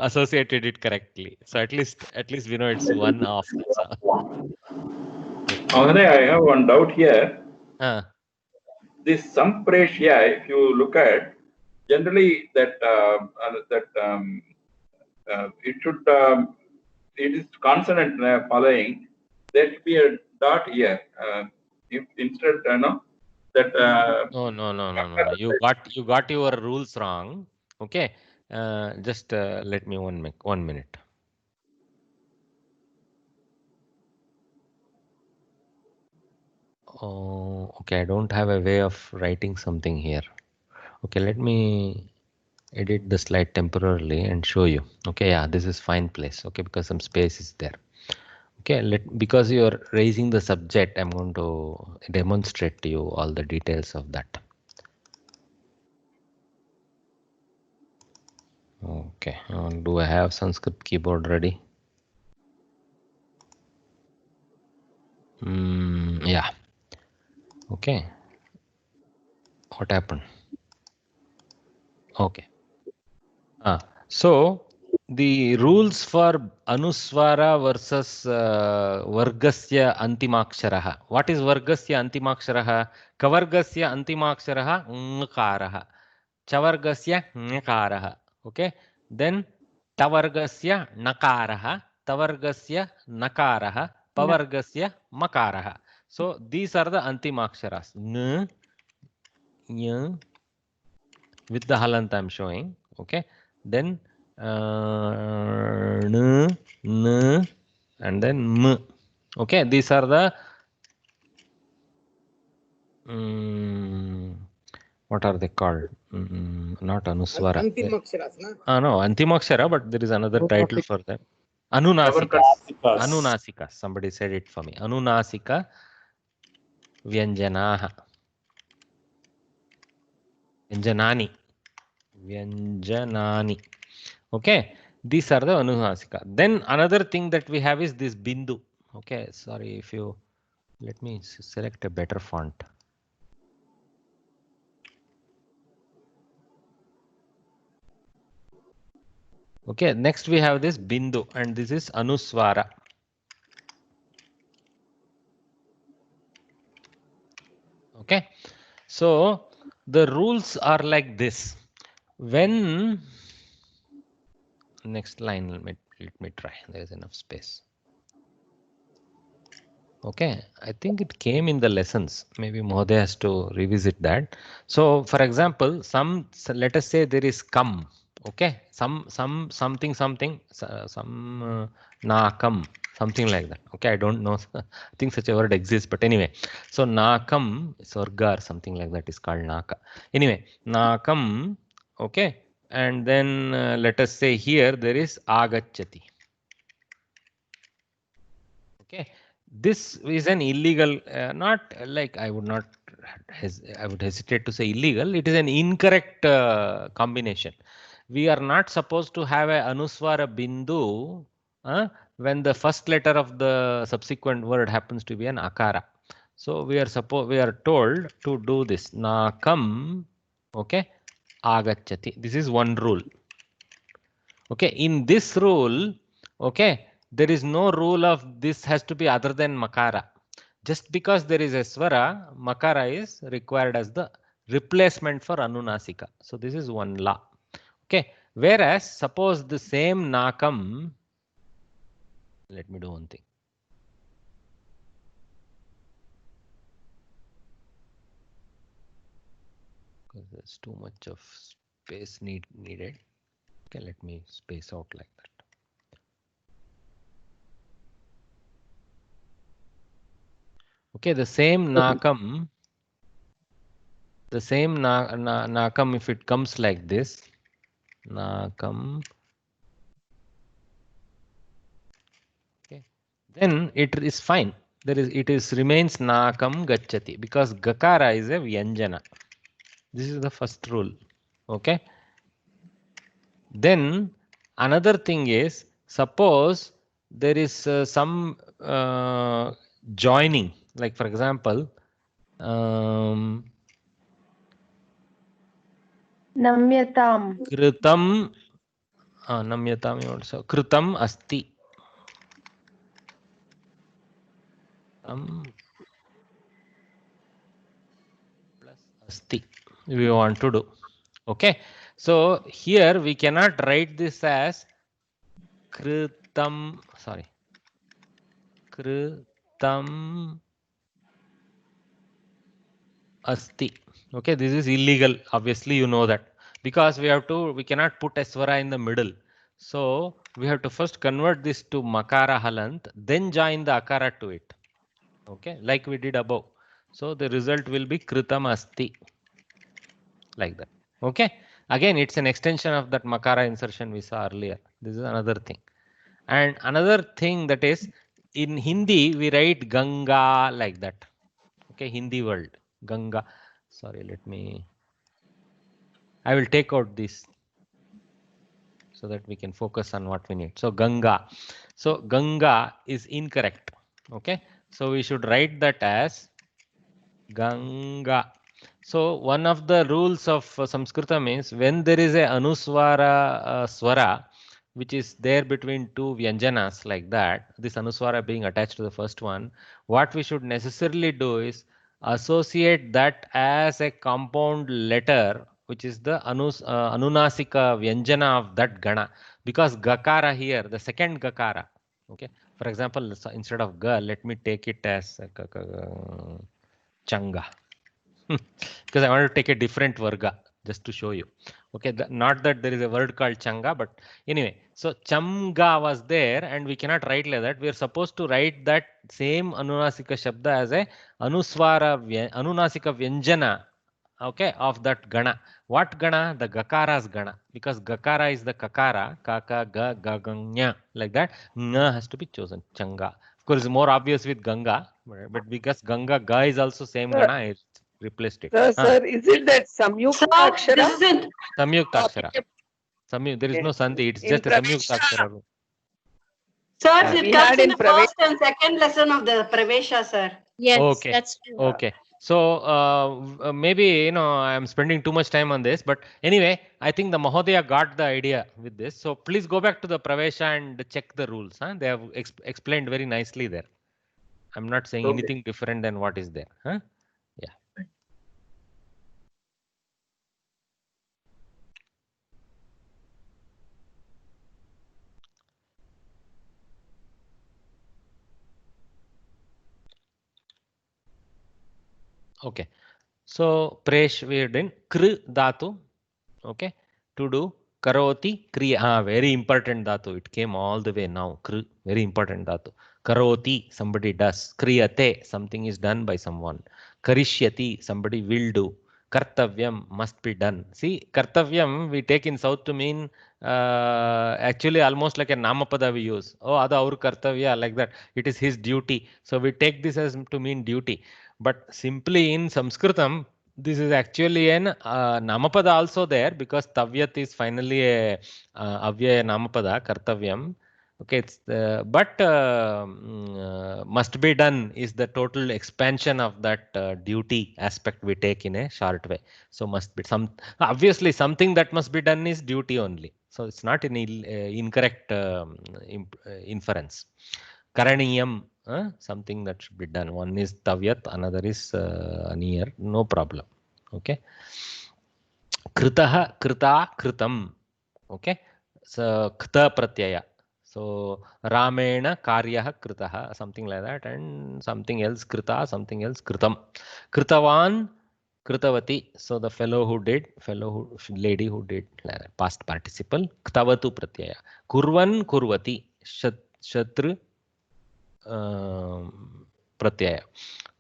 S1: associated it correctly. So at least we know it's one off.
S7: I have one doubt here.
S1: Huh.
S7: This sampreshya, if you look at, generally that it should it is consonant following. There should be a dot here. If instead, no, that.
S1: No. You got your rules wrong. Okay. Just let me 1 minute. Oh, okay. I don't have a way of writing something here. Okay, let me edit the slide temporarily and show you. Okay, yeah, this is fine place. Okay, because some space is there. Okay, because you are raising the subject, I'm going to demonstrate to you all the details of that. Okay, do I have Sanskrit keyboard ready? Yeah. Okay. What happened? Okay. So the rules for Anuswara versus Vargasya Antimaksharaha. What is Vargasya Antimaksharaha? Kavargasya Antimaksharaha Nkaraha. Chavargasya Nkaraha. Okay. Then Tavargasya Nakaraha. Tavargasya Nakaraha. Pavargasya Makaraha. So these are the Antimaksharas. N, Ny, with the halant I'm showing. Okay. Then n, and then m. Okay, these are the what are they called? Not Anuswara.
S2: Antimaksharas, na?
S1: No, Antimakshara, but there is another title for them. Anunasika. Anunasika. Somebody said it for me. Anunasika Vyanjanaha. Vyanjanani. Okay, these are the Anunasika. Then another thing that we have is this Bindu. Okay, sorry if you let me select a better font. Okay, next we have this Bindu and this is Anuswara. Okay, so the rules are like this. When next line, let me try. There is enough space. Okay, I think it came in the lessons. Maybe Mohdaya has to revisit that. So, for example, let us say there is come. Okay, something, nakam, something like that. Okay, I don't know. I think such a word exists, but anyway. So nakam, sorga or something like that is called naka. Anyway, nakam. Okay, and then let us say here there is agachati. Okay, this is an illegal, not like I would hesitate to say illegal. It is an incorrect combination. we are not supposed to have a anuswara bindu when the first letter of the subsequent word happens to be an akara. So we are told to do this. Nakam, okay, agacchati. This is one rule. Okay, in this rule, okay, there is no rule of this has to be other than makara. Just because there is a swara, makara is required as the replacement for anunasika. So this is one law. Okay, whereas suppose the same nakam, let me do one thing. Because there's too much of space needed. Okay, let me space out like that. Okay, the same nakam, nakam, if it comes like this, nakam, okay, then it is fine. It remains nakam gacchati because gakara is a vyanjana. This is the first rule. Okay. Then another thing is, suppose there is some joining, like for example,
S9: Namyatam.
S1: kritam, namyatam also, kritam asti. Plus asti, we want to do. Okay. So here we cannot write this as kritam, sorry, kritam asti. Okay, this is illegal. Obviously, you know that, because we cannot put a swara in the middle. So we have to first convert this to makara halant, then join the akara to it. Okay, like we did above. So the result will be kritam asti, like that. Okay, again, it's an extension of that makara insertion we saw earlier. This is another thing. And another thing, that is, in Hindi we write Ganga like that. Okay, Hindi word Ganga. Sorry, I will take out this so that we can focus on what we need. So Ganga. So Ganga is incorrect. Okay, so we should write that as Ganga. So one of the rules of Samskrita means when there is a anuswara swara which is there between two vyanjanas like that, this anuswara being attached to the first one, what we should necessarily do is associate that as a compound letter, which is the anunasika vyanjana of that gana, because gakara here, the second gakara, okay, for example, instead of ga, let me take it as changa. Because I want to take a different varga just to show you. Okay, not that there is a word called changa, but anyway, so chamga was there and we cannot write like that. We are supposed to write that same anunasika shabda as a anunasika vyanjana, okay, of that gana. What gana? The gakara's gana, because gakara is the kakara, kaka, ga, gaganya, like that. Nga has to be chosen, changa. Of course, it's more obvious with Ganga, but because Ganga, ga is also same gana, it's replaced it.
S11: Sir, is it that Samyukta Akshara?
S12: This isn't.
S1: Samyukta Akshara. There is no Sandhi, it's just a Samyukta Akshara.
S12: Sir, it comes in the first and second lesson of the Pravesha, sir.
S5: Yes,
S1: okay.
S5: That's true.
S1: Okay. So maybe, I'm spending too much time on this, but anyway, I think the Mahodaya got the idea with this. So please go back to the Pravesha and check the rules. They have explained very nicely there. I'm not saying anything different than what is there. Yeah. Okay. So presh we are doing kr dhatu. Okay. To do karoti kriya. Very important dhatu. It came all the way now. Kr, very important dhatu. Karoti, somebody does. Kriyate, something is done by someone. Karishyati, somebody will do. Kartavyam, must be done. See, kartavyam we take in South to mean actually almost like a namapada we use. Oh, ada aur kartavya, like that. It is his duty. So we take this as to mean duty. But simply in Sanskritam, This is actually an namapada also there, because tavyat is finally a avyaya namapada, kartavyam. Okay, it's but must be done is the total expansion of that duty aspect we take in a short way. So must be some, obviously something that must be done is duty only. So it's not an incorrect inference. Karaniyam, something that should be done. One is tavyat, another is near, no problem. Okay. Kritaha, krita, kritam. Okay. So kta pratyaya. So Ramena karyaha kritaha, something like that, and something else krita, something else kritam. Kritavan, kritavati. So the fellow who did, lady who did, past participle. Ktavatu pratyaya. Kurvan, kurvati. Shatru pratyaya.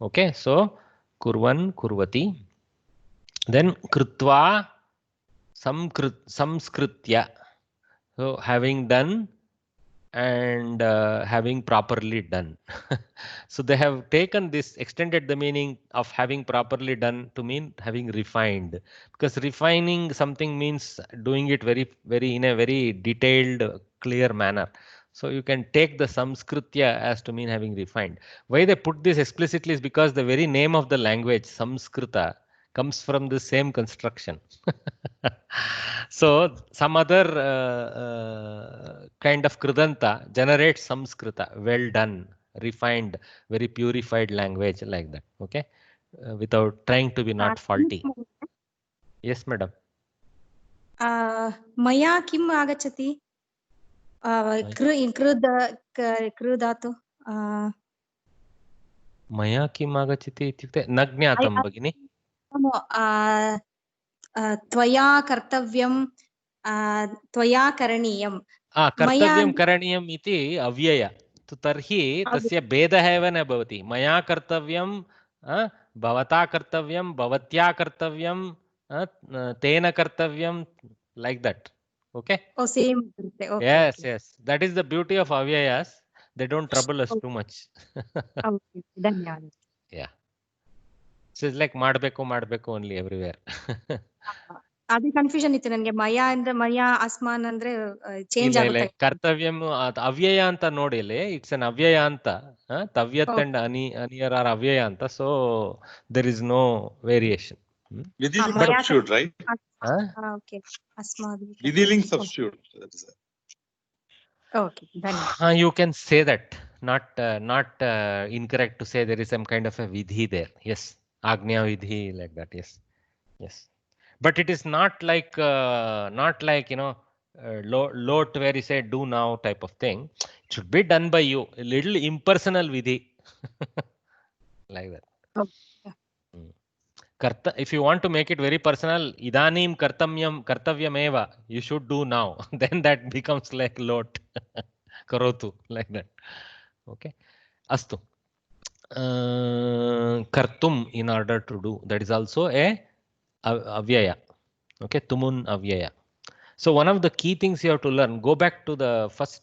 S1: Okay, so kurvan, kurvati. Then krutva, samskritya. So having done and having properly done. So they have taken this, extended the meaning of having properly done to mean having refined, because refining something means doing it very in a very detailed, clear manner. So you can take the samskritya as to mean having refined. Why they put this explicitly is because the very name of the language, Samskrita, comes from the same construction. So some other kind of kridanta generates Samskrita, well done, refined, very purified language, like that. Okay, without trying to be not faulty. Yes, madam.
S10: Maya kim agachati? Krudatu.
S1: Maya kim agachati ityukte न ज्ञातं भगिनि.
S10: त्वया कर्तव्यं त्वया करणीयं.
S1: कर्तव्यं करणीयम् इति अव्यय. तर्हि तस्य भेदः एव न भवति. मया कर्तव्यं, भवता कर्तव्यं, भवत्या कर्तव्यं, तेन कर्तव्यं, like that. Okay?
S10: Oh, same. Okay,
S1: yes, okay. Yes. That is the beauty of avyayas. They don't trouble us too much.
S10: Okay, dhanyawad.
S1: Yeah. So it's like madbeku only everywhere.
S10: ಅದು ಕನ್ಫ್ಯೂಷನ್ ಇತ್ತು ನನಗೆ. ಮಯ ಅಂದ್ರೆ ಮಯ, ಅಸ್ಮಾನ್ ಅಂದ್ರೆ change ಆಗುತ್ತೆ.
S1: ಕರ್ತವ್ಯಂ ಅವ್ಯಯ ಅಂತ ನೋಡಿಲಿ, ಇಟ್ಸ್ ಅನ್ ಅವ್ಯಯ ಅಂತ. ತವ್ಯತ್ ಅಂಡ್ ಅನಿಯರ್ ಆರ್ ಅವ್ಯಯ ಅಂತ. So there is no variation.
S8: Vidhiling substitute, right?
S10: Okay. Asmad.
S8: Vidhiling substitute.
S10: Okay, done.
S1: You can say that. Not incorrect to say there is some kind of a vidhi there. Yes. Agnya vidhi, like that. Yes. Yes. But it is not like lot where you say do now type of thing. It should be done by you. A little impersonal vidhi. Like that. Okay. If you want to make it very personal, idanim kartavyam eva, you should do now. Then that becomes like lot. Karotu, like that. Okay. Astu. Kartum, in order to do. That is also a avyaya. Okay, tumun avyaya. So one of the key things you have to learn, go back to the first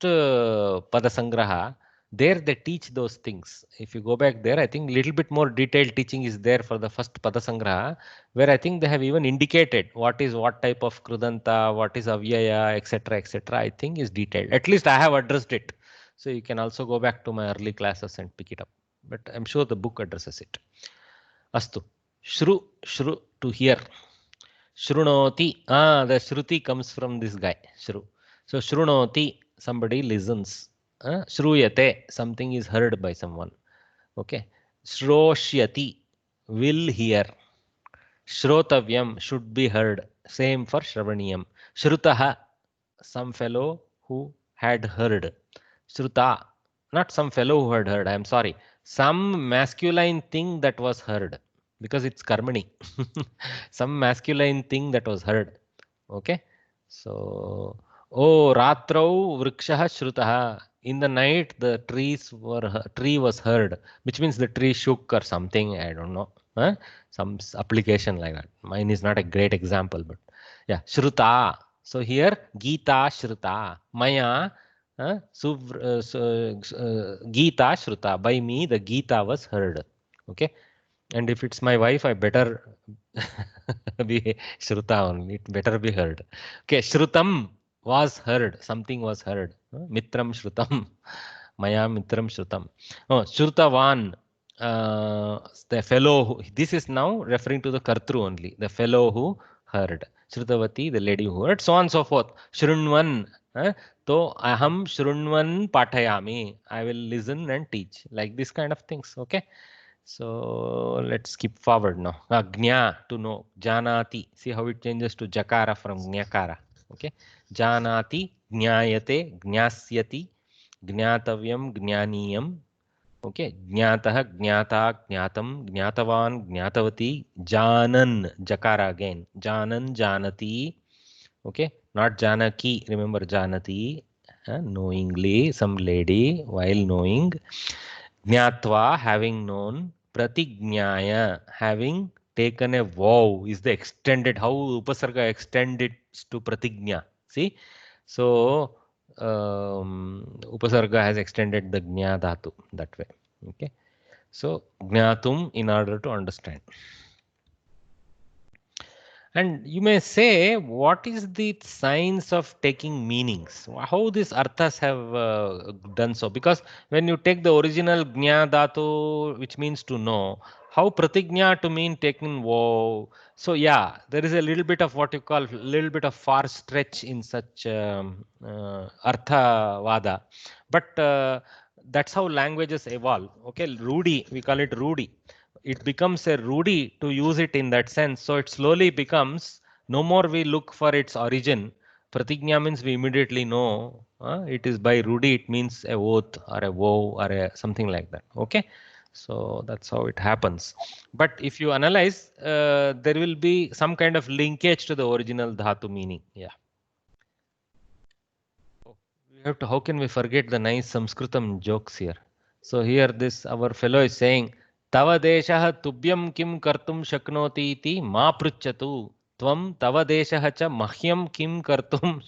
S1: padasangraha. There they teach those things. If you go back there, I think little bit more detailed teaching is there for the first padasangraha, where I think they have even indicated what is what type of krudanta, what is avyaya, etc., etc. I think is detailed. At least I have addressed it. So you can also go back to my early classes and pick it up. But I'm sure the book addresses it. Astu. Shru, to hear. Shrunoti. The shruti comes from this guy, Shru. So Shrunoti, somebody listens. Shruyate, something is heard by someone. Okay. Shroshyati, will hear. Shrotavyam, should be heard. Same for Shravaniyam. Shrutaha, some fellow who had heard. Shruta, not some fellow who had heard. I am sorry. Some masculine thing that was heard, because it's karmani. Some masculine thing that was heard. Okay. So, ratrau vrikshaha shrutaha. In the night, the tree was heard, which means the tree shook or something. I don't know. Some application like that. Mine is not a great example, but yeah, shruta. So here, Gita shruta. Maya, Gita shruta. By me, the Gita was heard. Okay. And if it's my wife, I better be Shruta only. It better be heard. Okay, Shrutam was heard. Something was heard. Mitram Shrutam. Maya Mitram Shrutam. Oh, Shrutavan. The fellow who, this is now referring to the Kartru only. The fellow who heard. Shrutavati, the lady who heard. So on and so forth. Shrunvan. So aham Shrunvan Pathayami. I will listen and teach. Like this kind of things. Okay. So let's skip forward now. Gnya, to know. Janati. See how it changes to Jakara from Gnyakara. Okay. Janati, Gnyayate, Gnasyati, Gnatavyam, Gnyaniyam. Okay. Gnatah, Gnata, Gnatam, Gnatavan, Gnatavati, Janan, Jakara again. Janan, Janati. Okay. Not Janaki. Remember Janati. Knowingly, some lady while knowing. Gnatva, having known. Pratignyaya, having taken a vow, is the extended, how Upasarga extend it to Pratignya. See? So, Upasarga has extended the Gnya Dhatu that way. Okay. So, Gnatum in order to understand. And you may say, what is the science of taking meanings? How these arthas have done so? Because when you take the original Gnya Dhatu, which means to know, how Pratignya to mean taken vow? So yeah, there is a little bit of what you call a little bit of far stretch in such Artha Vada. But that's how languages evolve. Okay, Rudi, we call it Rudi. It becomes a Rudi to use it in that sense. So it slowly becomes, no more we look for its origin. Pratignya means we immediately know it is by Rudi, it means a oath or a vow or a something like that. Okay. So that's how it happens. But if you analyze, there will be some kind of linkage to the original dhatu meaning. Yeah. We have to, how can we forget the nice Sanskritam jokes here? So here this, our fellow is saying, तव देशः तुभ्यं किं कर्तुं शक्नोति इति मा पृच्छतु त्वं तव देशः च मह्यं किं कर्तुं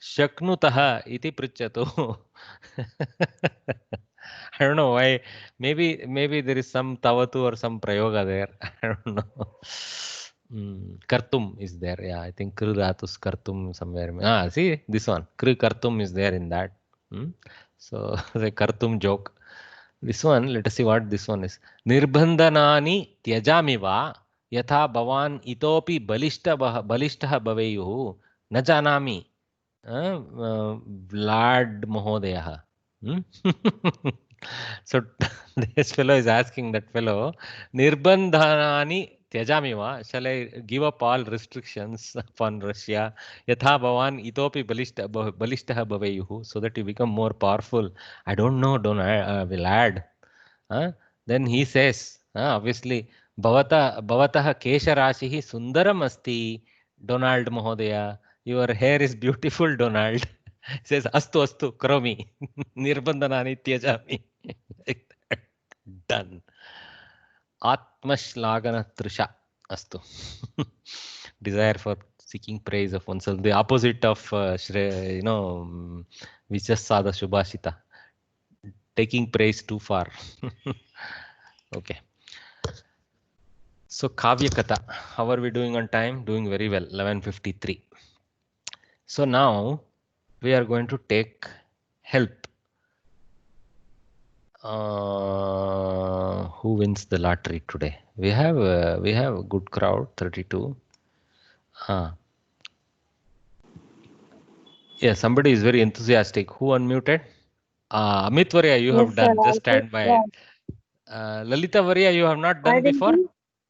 S1: शक्नुतः इति पृच्छतु. I don't know why. Maybe there is some tavatu or some prayoga there. I don't know. Kartum is there. Yeah, I think kru dhatus kartum somewhere. See this one. Kru kartum is there in that. So the kartum joke. This one, let us see what this one is. Nirbandhanani tyajami va yatha bhavan itopi balishtaha bhaveyuhu na janami. Vlad Mahodayah. So this fellow is asking that fellow, Nirbandhanani tyajami va, shall I give up all restrictions upon Russia? Yatha bhavan itopi balishtaha bhaveyuhu, so that you become more powerful. I don't know, will add. Then he says, obviously, bhavatah kesha rashihi sundaram asti, Donald Mahodaya. Your hair is beautiful, Donald. He says, astu karomi, nirbandhanani tyajami. Done. Atmashlagana trisha astu. Desire for seeking praise of oneself. The opposite of, we just saw the Shubhashita. Taking praise too far. Okay. So Kavya Katha, how are we doing on time? Doing very well, 11:53. So now we are going to take help. Who wins the lottery today? We have a good crowd, 32. Yeah, somebody is very enthusiastic. Who unmuted? Amit Varya, you have done. Just stand by. Yeah. Lalita Varya, you have not done before?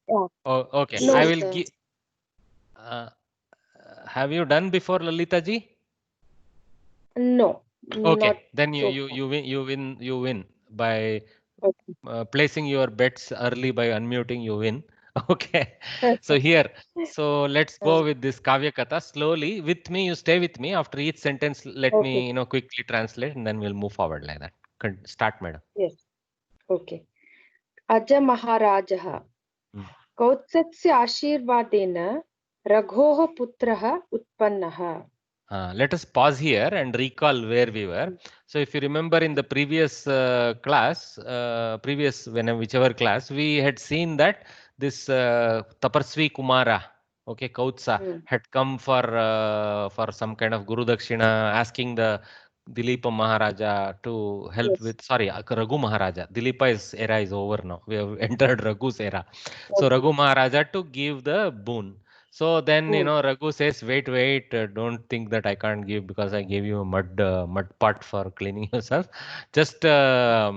S1: Yeah. Oh, okay. No, I will give. Have you done before, Lalita ji?
S11: No.
S1: Okay, then you win by placing your bets early by unmuting. You win. Okay. So here, let's go with this Kavya Katha slowly. With me, you stay with me. After each sentence, let me quickly translate, and then we'll move forward like that. Start, madam.
S11: Yes. Okay. Aja Maharajah. Kautsasya Ashirvadena Raghoh Putraha Utpannaha.
S1: Let us pause here and recall where we were. So if you remember in the previous class, whichever class, we had seen that this Taparsvi Kumara, okay, Kautsa, had come for some kind of Guru Dakshina, asking the Dilipa Maharaja to help with, sorry, Raghu Maharaja. Dilipa's era is over now. We have entered Raghu's era. So Raghu Maharaja to give the boon. So then, Raghu says, wait, don't think that I can't give because I gave you a mud pot for cleaning yourself. Just I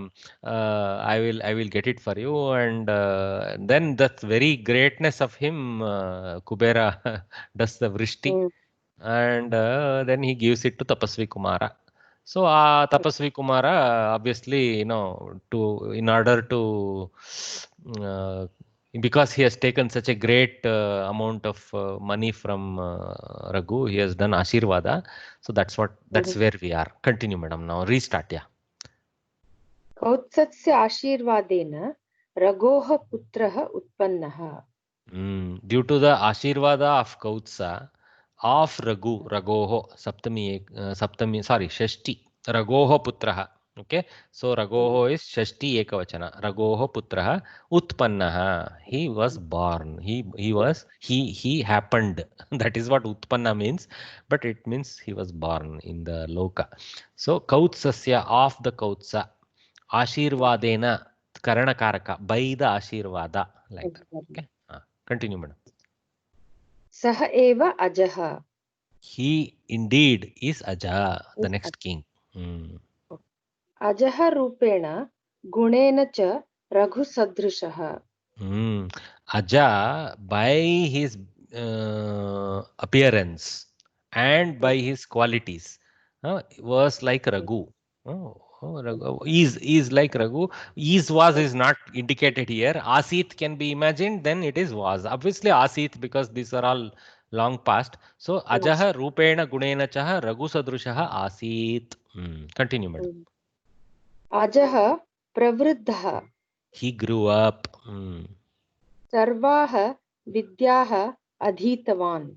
S1: will get it for you. And then that very greatness of him, Kubera does the vrishti, and then he gives it to Tapasvi Kumara. So Tapasvi Kumara, obviously, in order to because he has taken such a great amount of money from Raghu, he has done Ashirvada. So that's where we are. Continue, madam. Now restart, yeah.
S11: Kautsasya Ashirvadena Ragoha Putraha Utpannaha.
S1: Due to the Ashirvada of Kautsa, of Ragoho, Shashti, Ragoho Putraha. Okay, so Ragoho is Shashti Ekavachana. Ragoho Putraha Utpannaha. He was born. He happened. That is what Utpanna means, but it means he was born in the Loka. So Kautsasya, of the Kautsa, Ashirvadena, Karanakaraka, by the Ashirvada, like that. Okay. Continue, madam.
S11: Saha eva Ajaha.
S1: He indeed is Aja, the next king.
S11: Ajaha Rupena Gunena cha Raghu Sadrishaha.
S1: Aja, by his appearance and by his qualities, was like Raghu. Is like Raghu. Was is not indicated here. Asit can be imagined, then it is was. Obviously Asit, because these are all long past. So Ajaha Rupena Gunena Chaha Raghu Sadrushaha Asit. Continue, madam.
S11: Ajaha Pravruddha.
S1: He grew up.
S11: Sarvaha Vidyaha Adhitavan.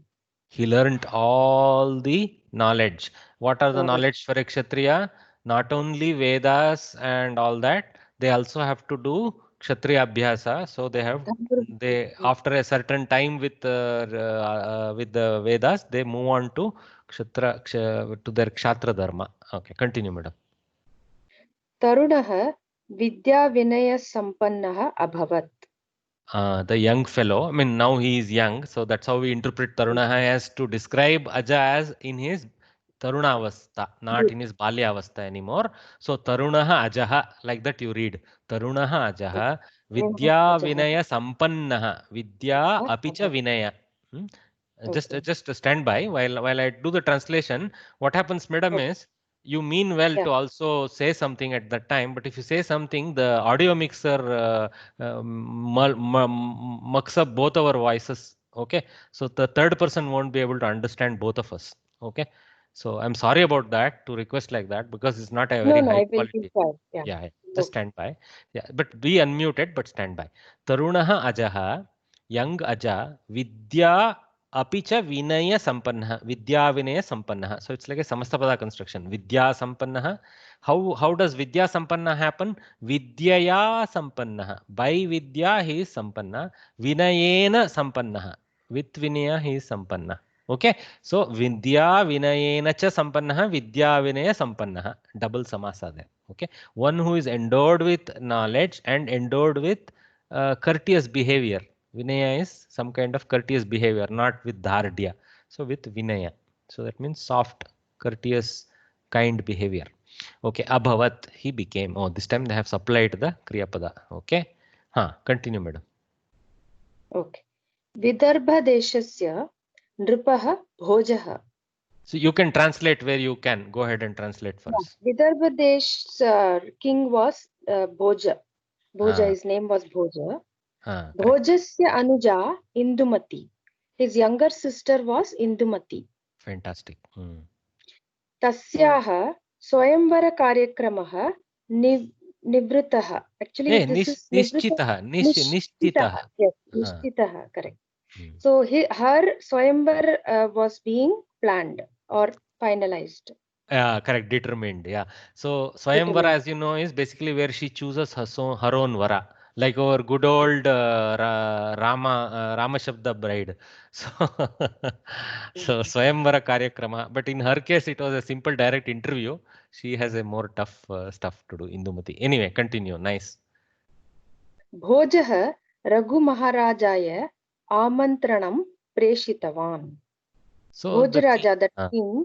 S1: He learned all the knowledge. What are the knowledge for a Kshatriya? Not only Vedas and all that, they also have to do Kshatriya Abhyasa. So they after a certain time with the Vedas, they move on to their Kshatriya Dharma. Okay, continue, madam.
S11: Tarunaha Vidya Vinaya Sampannaha Abhavat.
S1: The young fellow, I mean, now he is young, so that's how we interpret Tarunaha as to describe Aja as in his Tarunavastha, not in his Balyavastha anymore. So Tarunaha Ajaha, like that you read. Tarunaha Ajaha Vidya Vinaya Sampannaha. Vidya Apicha Vinaya. Just stand by while I do the translation. What happens, madam, is you mean well to also say something at that time, but if you say something, the audio mixer mucks up both our voices. Okay, so the third person won't be able to understand both of us. Okay, so I'm sorry about that, to request like that, because it's not a very high quality. Yeah, just stand by. Yeah, but be unmuted, but stand by. Tarunaha Ajaha, young Aja, Vidya Apicha Vinaya Sampannaha, Vidya Vinaya Sampannaha. So it's like a Samastapada construction. Vidya Sampannaha. How does Vidya Sampanna happen? Vidyaya Sampannaha. By Vidya he is Sampanna. Vinayena Sampannaha. With Vinaya he is Sampanna. Okay. So Vidya Vinayena cha Sampannaha, Vidya Vinaya Sampannaha. Double samasa there. Okay. One who is endowed with knowledge and endowed with courteous behavior. Vinaya is some kind of courteous behavior, not with dhardya. So with Vinaya. So that means soft, courteous, kind behavior. Okay, Abhavat, he became. Oh, this time they have supplied the Kriyapada. Okay. Continue, madam.
S11: Okay. Vidarbha Deshasya Nrupaha Bhojaha.
S1: So you can translate where you can. Go ahead and translate first.
S11: Vidarbha Desh's king was Bhoja. His name was Bhoja. Bhojasya Anuja Indumati. His younger sister was Indumati.
S1: Fantastic.
S11: Tasyaha Swayamvara Karyakramaha Nivritaha. Actually, this is
S1: Nishchitaha. Nishchitaha.
S11: Yes, Nishchitaha, correct. So her Swayamvar was being planned or finalized.
S1: Correct, determined. Yeah. So Swayamvara, as you know, is basically where she chooses her own vara, like our good old Rama Shabda bride. So, so Swayamvara Karyakrama. But in her case, it was a simple direct interview. She has a more tough stuff to do, Indumati. Anyway, continue. Nice.
S11: Bhojah Raghu Maharajaya Amantranam Preshitavan.
S1: So
S11: Bhojaraja, the king,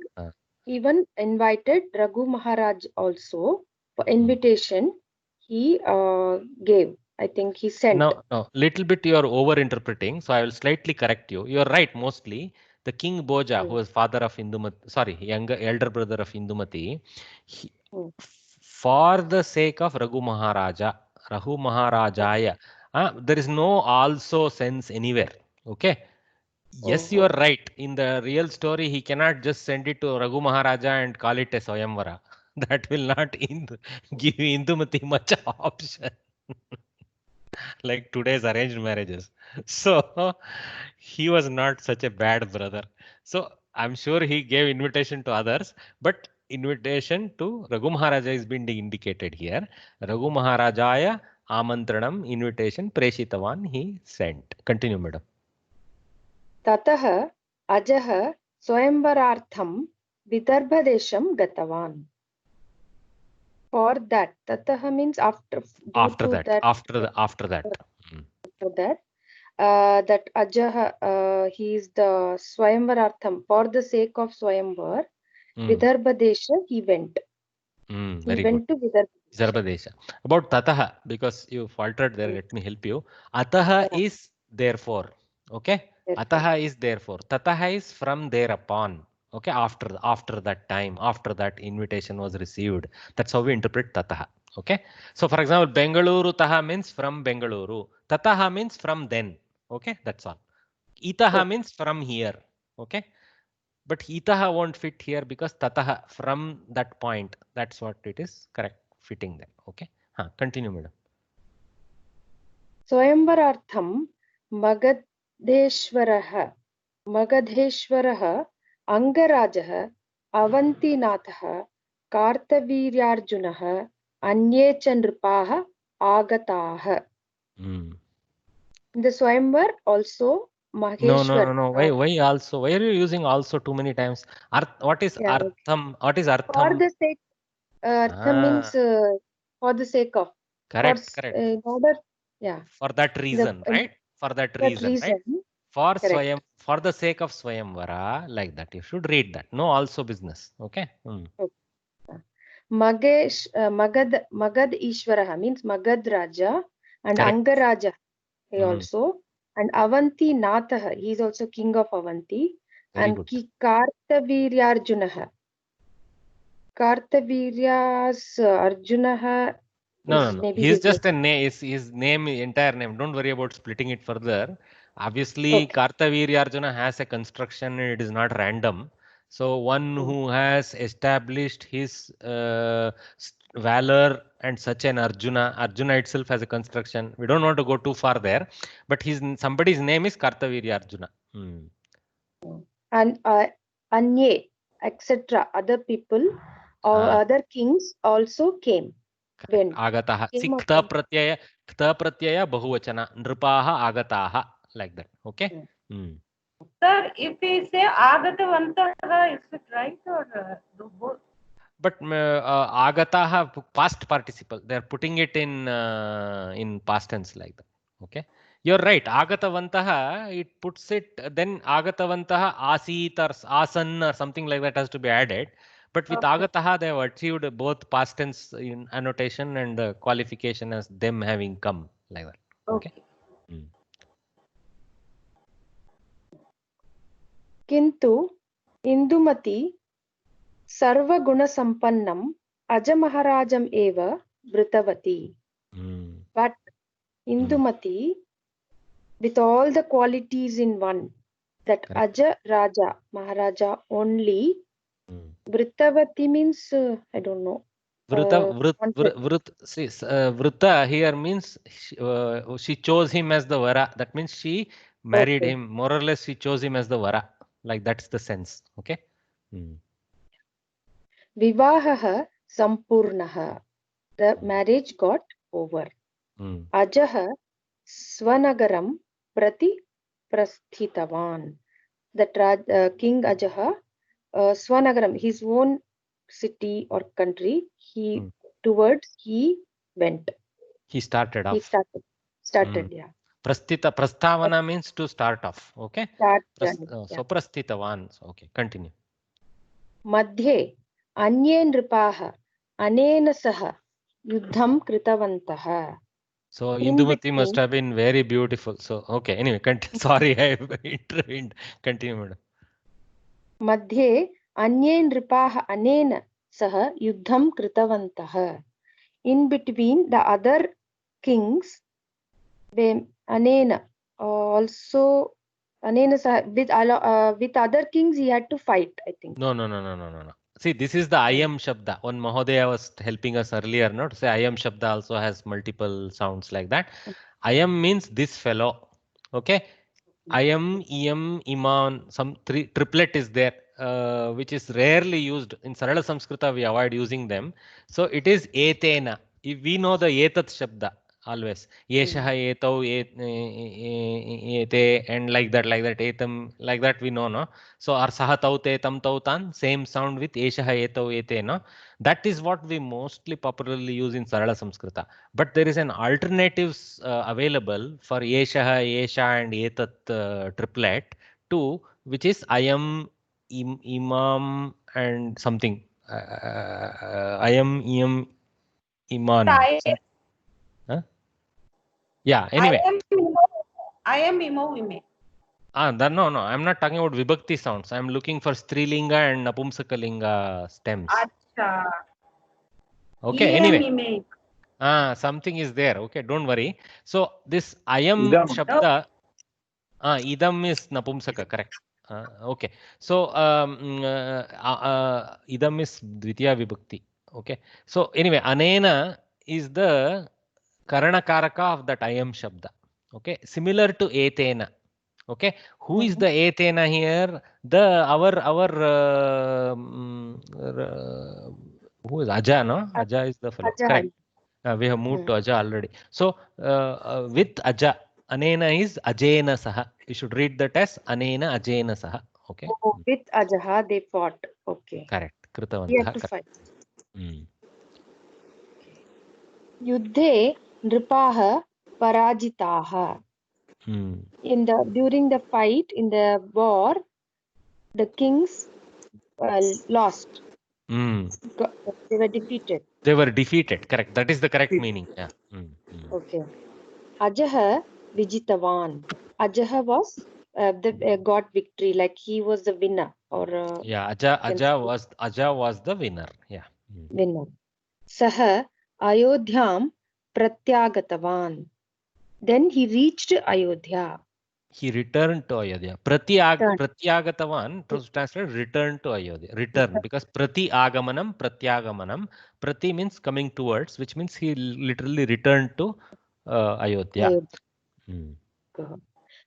S11: even invited Raghu Maharaj also for invitation. He gave. I think he sent.
S1: No, little bit you are over interpreting. So I will slightly correct you. You are right mostly. The King Bhoja, who was father of Indumati, sorry, elder brother of Indumati, for the sake of Raghu Maharajaya, there is no also sense anywhere. Okay. Yes, you are right. In the real story, he cannot just send it to Raghu Maharaja and call it a Swayamvara. That will not give Indumati much option. Like today's arranged marriages. So he was not such a bad brother. So I'm sure he gave invitation to others, but invitation to Raghu Maharaja is being indicated here. Raghu Maharajaya Amantranam invitation Preshitavan he sent. Continue, madam.
S11: Tatah Ajah Swayamvarartham Vidarbhadesham Gatavan. For that, Tatah means after that. That Ajah, he is the Swayamvarartham, for the sake of Swayamvar, Vidarbhadesha he went.
S1: Very good. To Vidarbhadesha. About Tataha, because you faltered there, let me help you. Ataha is therefore. Okay. Ataha is therefore. Tataha is from thereupon. Okay. After that time, after that invitation was received. That's how we interpret Tataha. Okay. So for example, Bengaluru Taha means from Bengaluru. Tataha means from then. Okay. That's all. Itaha means from here. Okay. But itaha won't fit here because tataha from that point. That's what it is correct fitting there. Okay. Continue, madam.
S11: Swayamvarartham Magadheshwarah Angarajah Avantinathah Kartavirarjunah Anye Chandrupah Agatah. The Swayamvar also Maheshwar.
S1: No. Why also? Why are you using also too many times? What is artham? What is artham?
S11: For the sake, artham means for the sake of.
S1: Correct.
S11: In order,
S1: for that reason, right? For that reason, right? For Swayam, for the sake of Swayamvara, like that. You should read that. No also business. Okay.
S11: Magad Ishwaraha means Magad Raja and Angaraja he also. And Avanti Natha, he is also king of Avanti. Very and Kartaviryarjunaha. Kartavirya's Arjunaha.
S1: No. He's just a name. His name, entire name. Don't worry about splitting it further. Obviously, Kartaviryarjuna has a construction. It is not random. So one who has established his valor and such an Arjuna itself has a construction. We don't want to go too far there, but somebody's name is Kartaviryarjuna.
S11: And Anye, etc. Other people or other kings also came.
S1: Agataha. Kta pratyaya bahuvachana. Nripaha agataha. Like that. Okay.
S9: Sir, if we say Agatavantah, is it right or both?
S1: But agataha past participle. They are putting it in past tense like that. Okay. You're right. Agatavantaha, it puts it, then Agatavantaha asit or asan or something like that has to be added. But with Agataha, they have achieved both past tense in annotation and qualification as them having come like that. Okay.
S11: Kintu Indumati Sarva Guna Sampannam Ajamaharajam Eva Vritavati. But Indumati, with all the qualities in one, that Aja Raja, Maharaja only, Vritavati means, I don't know.
S1: Vrita here means she chose him as the Vara. That means she married him. More or less, she chose him as the Vara. Like that's the sense. Okay.
S11: Vivahaha sampurnaha. The marriage got over. Ajaha Swanagaram prati prasthitavan. The King Ajaha, Swanagaram, his own city or country, he went.
S1: He started off.
S11: He started, yeah.
S1: Prastavana means to start off. Okay. So prasthitavan. Okay, continue.
S11: Madhye Anye Nripaha Anena Saha Yuddham Kritavantaha.
S1: So Indumati must have been very beautiful. So okay, anyway, sorry, I intervened. Continue, madam.
S11: Madhye Anye Nripaha Anena Saha Yuddham Kritavantaha. In between, the other kings, Anena also Anena Saha, with other kings he had to fight, I think.
S1: No. See, this is the Ayam Shabda. One Mahodaya was helping us earlier, not to say Ayam Shabda also has multiple sounds like that. Ayam means this fellow. Okay. Ayam, Iyam, Iman, some triplet is there, which is rarely used. In Sarala Samskrita, we avoid using them. So it is Etena. If we know the Etat Shabda always. Yeshaha etau ete and like that, etam, like that we know, no? So our saha tau te tam tau tan, same sound with Yeshaha etau ete, no? That is what we mostly popularly use in Sarala Samskrita. But there is an alternative available for Yeshaha, Yesha and Etat triplet too, which is Ayam, Imam and something. Ayam, Iyam, Iman. Yeah, anyway.
S9: I am Imo Ime.
S1: No, I'm not talking about Vibhakti sounds. I'm looking for Strilinga and Napumsakalinga stems.
S9: Acha.
S1: Okay, anyway. Something is there. Okay, don't worry. So this Ayam Shabda, Idam is Napumsaka, correct. Okay. So Idam is Dvitiya Vibhakti. Okay. So anyway, Anena is the Karanakaraka of that Ayam Shabda. Okay. Similar to Etena. Okay. Who is the Etena here? Who is Aja, no? Aja is the fellow.
S11: Aja.
S1: Correct. We have moved to Aja already. So with Aja, Anena is Ajena Saha. You should read that as Anena Ajena Saha. Okay.
S11: Oh, with Ajaha they fought. Okay.
S1: Correct.
S11: We have to fight. Yuddhe Nripaha Parajitaha. During the fight, in the war, the kings lost. They were defeated.
S1: Correct. That is the correct meaning. Yeah.
S11: Okay. Ajaha Vijitavan. Ajaha was got victory, like he was the winner. Or
S1: yeah, Aja was the winner. Yeah.
S11: Winner. Saha Ayodhyam Pratyagatavan. Then he reached Ayodhya.
S1: He returned to Ayodhya. Pratyagatavan, translated return to Ayodhya. Return, because Prati Agamanam, Pratyagamanam. Prati means coming towards, which means he literally returned to Ayodhya.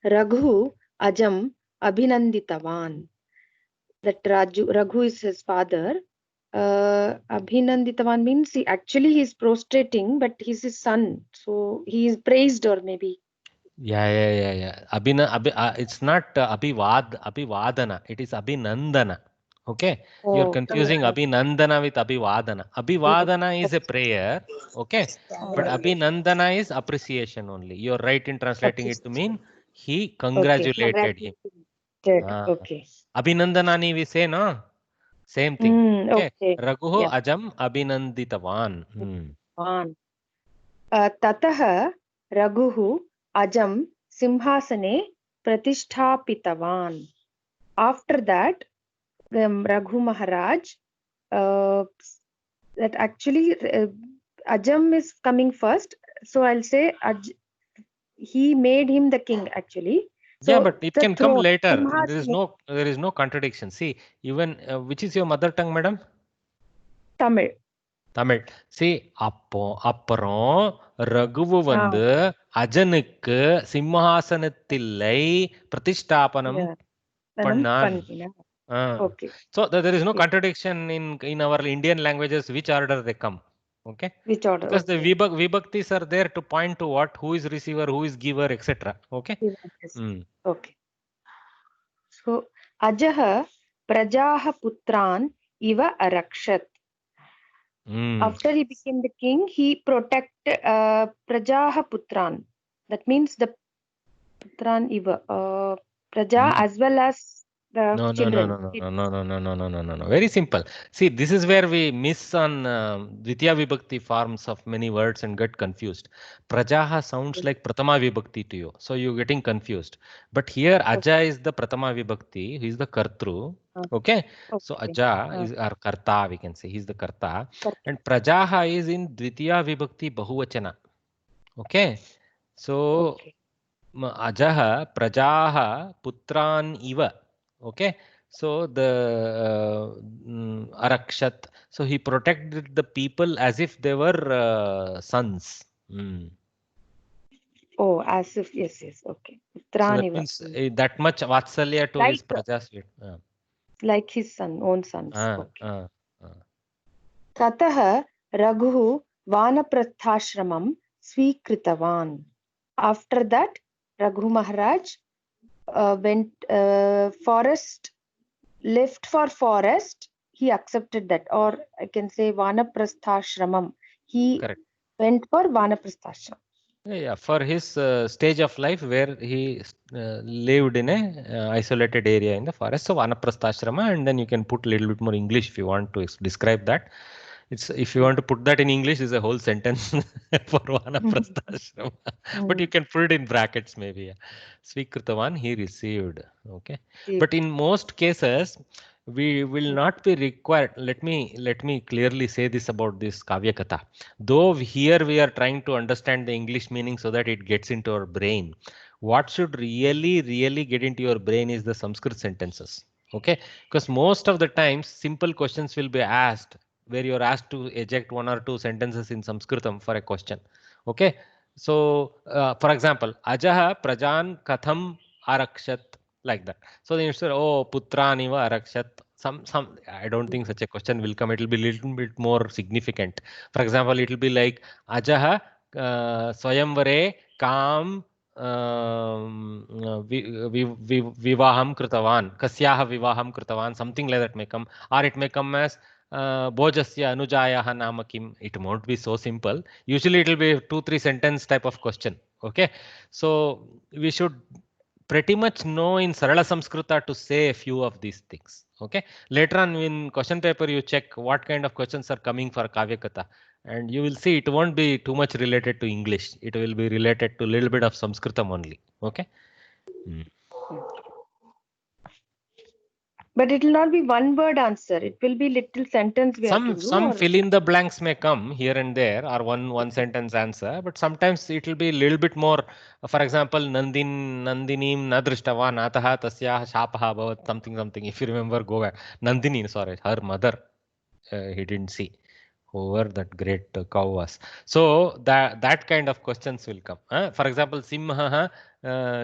S11: Raghu Ajam Abhinanditavan. That Raghu is his father. Abhinanditavan means he is prostrating, but he's his son, so he is praised, or maybe.
S1: Yeah. It's not Abhivadana. It is Abhinandana. Okay, you're confusing Abhinandana with Abhivadana. Abhivadana is a prayer. Okay, but Abhinandana is appreciation only. You're right in translating it to mean he congratulated him.
S11: Okay.
S1: Abhinandanani we say, no? Same thing. Okay. Raghu Ajam Abhinanditavan.
S11: Tataha Raghu Ajam Simhasane Pratisthapitavan. After that, Raghu Maharaj, that actually Ajam is coming first. So I'll say he made him the king actually. So
S1: yeah, but it can come later. There is no contradiction. See, even which is your mother tongue, madam?
S11: Tamil.
S1: See, apparam Raghuvu vandu Ajanukku simhasanatthillai pratishthapanam pannan.
S4: Okay.
S1: So there is no contradiction in our Indian languages which order they come. Okay.
S4: Which order?
S1: Because
S4: Okay.
S1: the vibhaktis are there to point to what, who is receiver, who is giver, etc. Okay.
S4: Okay. So Ajaha Prajaha Putran Iva Arakshat. After he became the king, he protected Prajaha Putran. That means the Putran Iva Praja as well as the children.
S1: No. Very simple. See, this is where we miss on Dvitiya Vibhakti forms of many words and get confused. Prajaha sounds like Pratama Vibhakti to you, so you're getting confused. But here Aja is the Pratama Vibhakti, he is the Kartru. Okay, so Aja is our Karta, we can say, he is the Karta. And Prajaha is in Dvitiya Vibhakti Bahuvachana. Okay, so Ajaha Prajaha Putran Iva. Okay, so the Arakshat, so he protected the people as if they were sons.
S4: Oh, as if, yes, okay.
S1: So that means that much Vatsalya to his Prajas.
S4: Like his own sons. Tataha Raghu Vanaprathashramam Swikritavan. After that, Raghu Maharaj went left for forest. He accepted that, or I can say Vanaprasthashramam. He went for Vanaprasthashram.
S1: Yeah, for his stage of life where he lived in a isolated area in the forest. So Vanaprastha, and then you can put a little bit more English if you want to describe that. It's if you want to put that in English, is a whole sentence for Vanaprastha. But you can put it in brackets maybe. Yeah. Swikritavan, he received. Okay. But in most cases, we will not be required. Let me clearly say this about this Kavya Katha. Though here we are trying to understand the English meaning so that it gets into our brain. What should really get into your brain is the Sanskrit sentences. Okay, because most of the times simple questions will be asked where you're asked to eject one or two sentences in Sanskritam for a question. Okay, so for example, Ajaha Prajan Katham Arakshat, like that. So then you say, oh, Putraniva Arakshat. Some I don't think such a question will come. It will be a little bit more significant. For example, it will be like Ajaha Swayamvare Kam Vivaham Kritavan, Kasyaha Vivaham Kritavan, something like that may come, or it may come as Bhojasya Anujayaha Namakim. It won't be so simple. Usually it will be 2-3 sentence type of question. Okay, so we should pretty much know in Sarala Samskrita to say a few of these things. Okay, later on in question paper you check what kind of questions are coming for Kavya Katha, and you will see it won't be too much related to English. It will be related to a little bit of Sanskritam only. Okay.
S4: But it will not be one word answer. It will be little sentence.
S1: Some fill in the blanks may come here and there, or one sentence answer. But sometimes it will be a little bit more. For example, Nandinim nadrishtavan ataha tasya shapaha bhavat something. If you remember, go back. Nandini, sorry, her mother, he didn't see. Whoever that great cow was. So that kind of questions will come. For example, Simha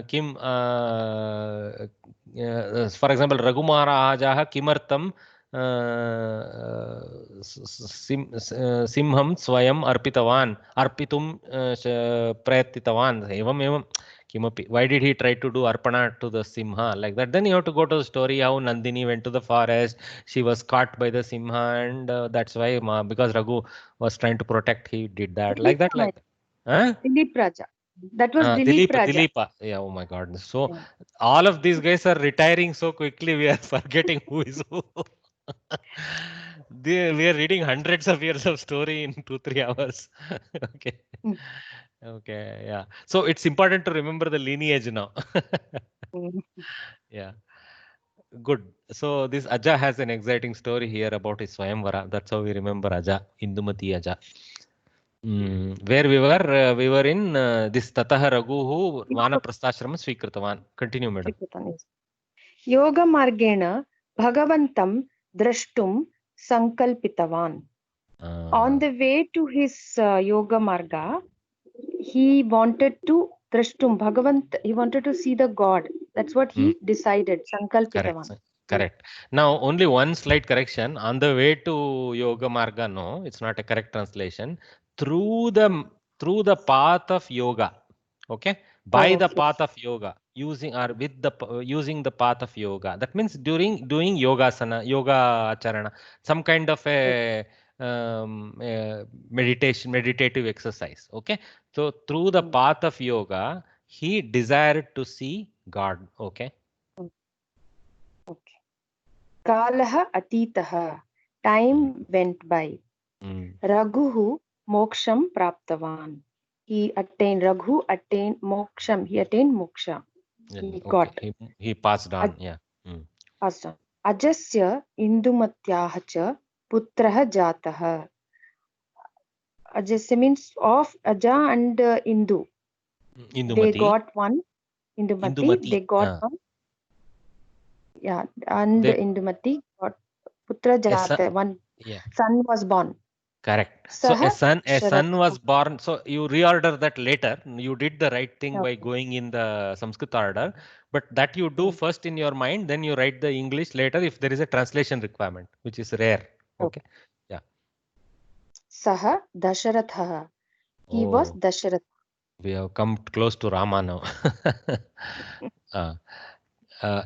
S1: Kim. For example, Raghu Maharajaha Kimartam Simham Swayam Arpitum Prayatitavan. Evam. Why did he try to do arpana to the Simha like that? Then you have to go to the story how Nandini went to the forest. She was caught by the Simha, and that's why because Raghu was trying to protect, he did that. Like that.
S4: Dilip Raja. That was Dilip Raja.
S1: Dilipa. Yeah, oh my God. So all of these guys are retiring so quickly, we are forgetting who is who. We are reading hundreds of years of story in 2-3 hours. Okay. Okay, yeah. So it's important to remember the lineage now. Yeah. Good. So this Aja has an exciting story here about his Swayamvara. That's how we remember Aja, Indumati Aja. Where we were in this Tataha Raghu Vanaprasthashrama Swikritavan. Continue, madam.
S4: Yoga Margena Bhagavantam Drashtum Sankalpitavan. On the way to his Yoga Marga, he wanted to Drashtum Bhagavant, he wanted to see the God. That's what he decided, Sankalpitavan.
S1: Correct. Now, only one slight correction. On the way to Yoga Marga, no, it's not a correct translation. Through the path of yoga, okay? By the path of yoga, using or with the using the path of yoga. That means during doing yogasana, yoga acharana, some kind of a meditative exercise. Okay, so through the path of yoga, he desired to see God. Okay.
S11: Kalaha atitaha. Time went by. Raghuhu moksham praptavan. Raghu attained moksham. He attained moksha. He got.
S1: He passed on. Yeah.
S11: Passed on. Ajasya indumatyaha cha putraha jataha. Ajasya means of Aja and Indu. They got one. Indumati. They got one. Yeah, and Indumati got Putra Jata, one son was born.
S1: Correct. So a son was born. So you reorder that later. You did the right thing by going in the Sanskrit order, but that you do first in your mind, then you write the English later if there is a translation requirement, which is rare. Okay. Yeah.
S11: Saha Dasharatha. He was Dasharatha.
S1: We have come close to Rama now.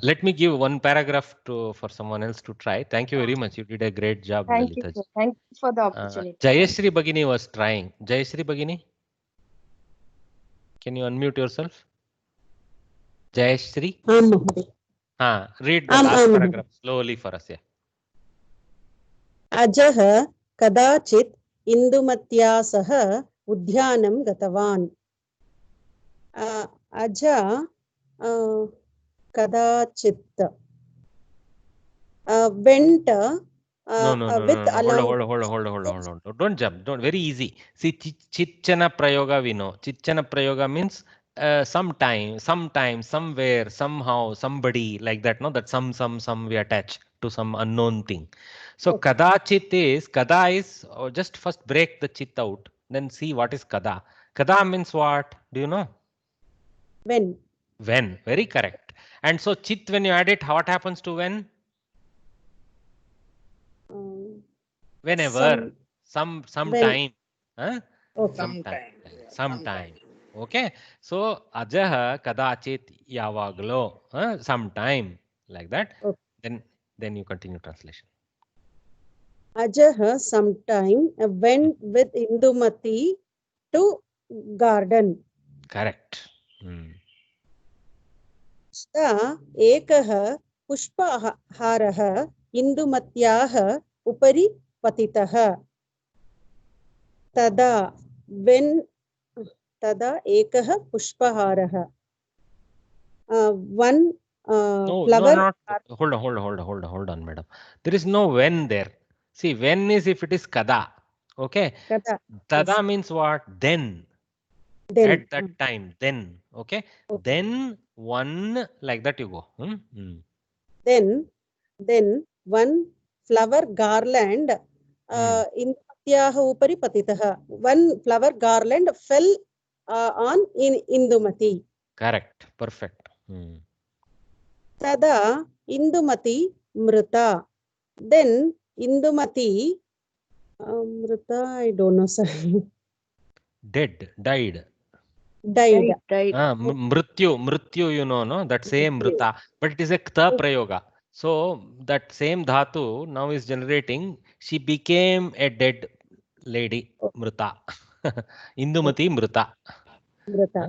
S1: Let me give one paragraph for someone else to try. Thank you very much. You did a great job,
S11: Thank
S1: Lalita.
S11: you. Thank you for the opportunity.
S1: Jayashree Bhagini was trying. Jayashree Bhagini, can you unmute yourself? Jayashree? Read the last paragraph slowly for us. Yeah.
S13: Ajah kadachit Indumatya saha udhyanam gatavan. Aja kadachit went with
S1: Hold on. Don't jump. Very easy. See, Chichana Prayoga we know. Chichana Prayoga means sometime, somewhere, somehow, somebody, like that. No, that some we attach to some unknown thing. So kadachit is, kada is, just first break the chit out, then see what is kada. Kada means what? Do you know?
S13: When.
S1: When. Very correct. And so chit, when you add it, what happens to when? Whenever, sometime, huh? Sometime. Okay. So ajah kadachit yavaglo, sometime, like that. Then you continue translation.
S13: Ajah sometime went with Indumati to garden.
S1: Correct.
S13: एकः पुष्पहारः इन्दुमत्याः उपरि पतितः. तदा एकः पुष्पहारः. One flower.
S1: No, hold on, madam. There is no when there. See, when is if it is kada. Okay. Tada means what? Then. At that time. Then. Okay. Then one, like that you go.
S13: Then one flower garland Indumatiyaah upari patitah. One flower garland fell on Indumati.
S1: Correct. Perfect.
S13: Tada Indumati mrita. Then Indumati mrita, I don't know, sir.
S1: Died. Mrityu, you know, no? That same mrita. But it is a kta prayoga. So that same dhatu now is generating. She became a dead lady. Mrita. Indumati mrita.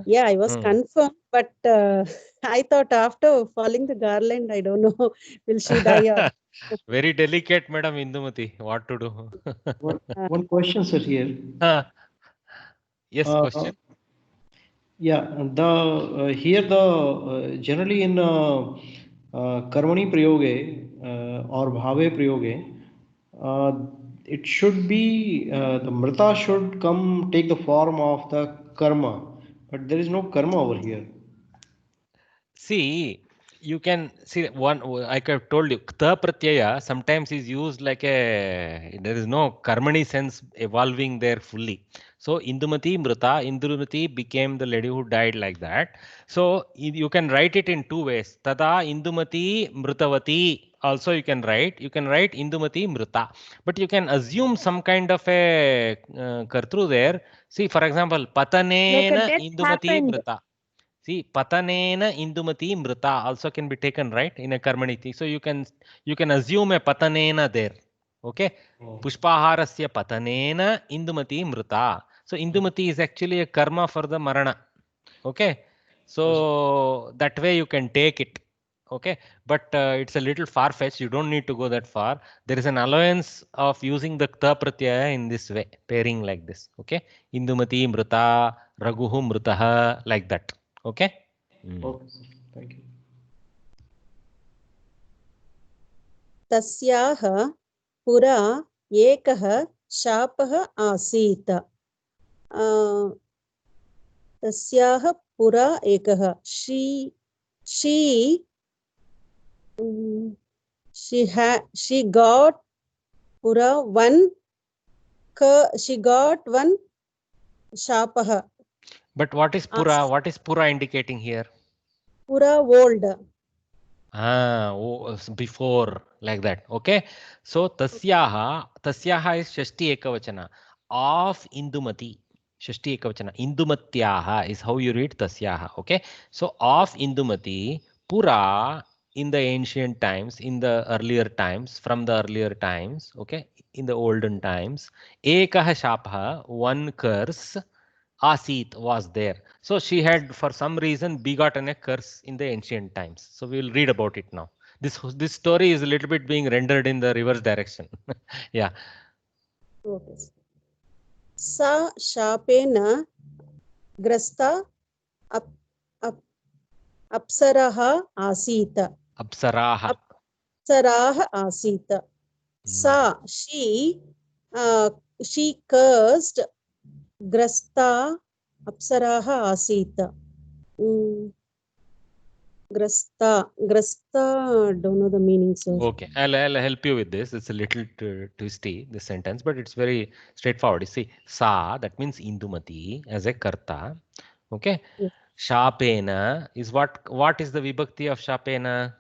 S13: Yeah, I was confirmed, but I thought after falling the garland, I don't know, will she die or...
S1: Very delicate, madam Indumati. What to do?
S3: One question, sir, here.
S1: Yes, question.
S3: Yeah, here generally in karmani prayoge or bhave prayoge, it should be the mrita should take the form of the karma, but there is no karma over here.
S1: See, you can see one, like I've told you, kta pratyaya sometimes is used like a, there is no karmani sense evolving there fully. So Indumati Mrita, Indumati became the lady who died like that. So you can write it in two ways. Tada Indumati Mritavati also you can write. You can write Indumati Mrita. But you can assume some kind of a kartru there. See, for example, Patanena Indumati Mrita. See, patanena Indumati Mrita also can be taken, right, in a karmani thing. So you can assume a patanena there. Okay. Pushpaharasya patanena Indumati Mrita. So Indumati is actually a karma for the marana. Okay. So that way you can take it. Okay. But it's a little far-fetched. You don't need to go that far. There is an allowance of using the kta pratyaya in this way, pairing like this. Okay. Indumati Mrita, Raguhu Mritaha, like that. Okay.
S3: Okay, sir. Thank you.
S13: तस्याः पुरा एकः शापः आसीत् तस्याः पुरा एकः she got pura one she got one shapah.
S1: But what is pura? What is pura indicating here?
S13: Pura old.
S1: Before, like that. Okay. So tasyaha is shashti ekavachana of Indumati. Shashti ekavachana. Indumatyaha is how you read tasyaha. Okay. So of Indumati, pura in the ancient times, in the earlier times, from the earlier times, okay, in the olden times, ekah shapah, one curse, Asit was there. So she had for some reason begotten a curse in the ancient times. So we will read about it now. This story is a little bit being rendered in the reverse direction. Yeah.
S13: Okay. Sa shapena grasta apsaraha asita.
S1: Apsaraha
S13: asita. Sa she cursed grasta apsaraha asita. Grasta, don't know the meaning, sir.
S1: Okay, I'll help you with this. It's a little twisty, this sentence, but it's very straightforward. You see, sa, that means Indumati as a karta. Okay.
S13: Yes.
S1: Shapena is what is the vibhakti of Shapena?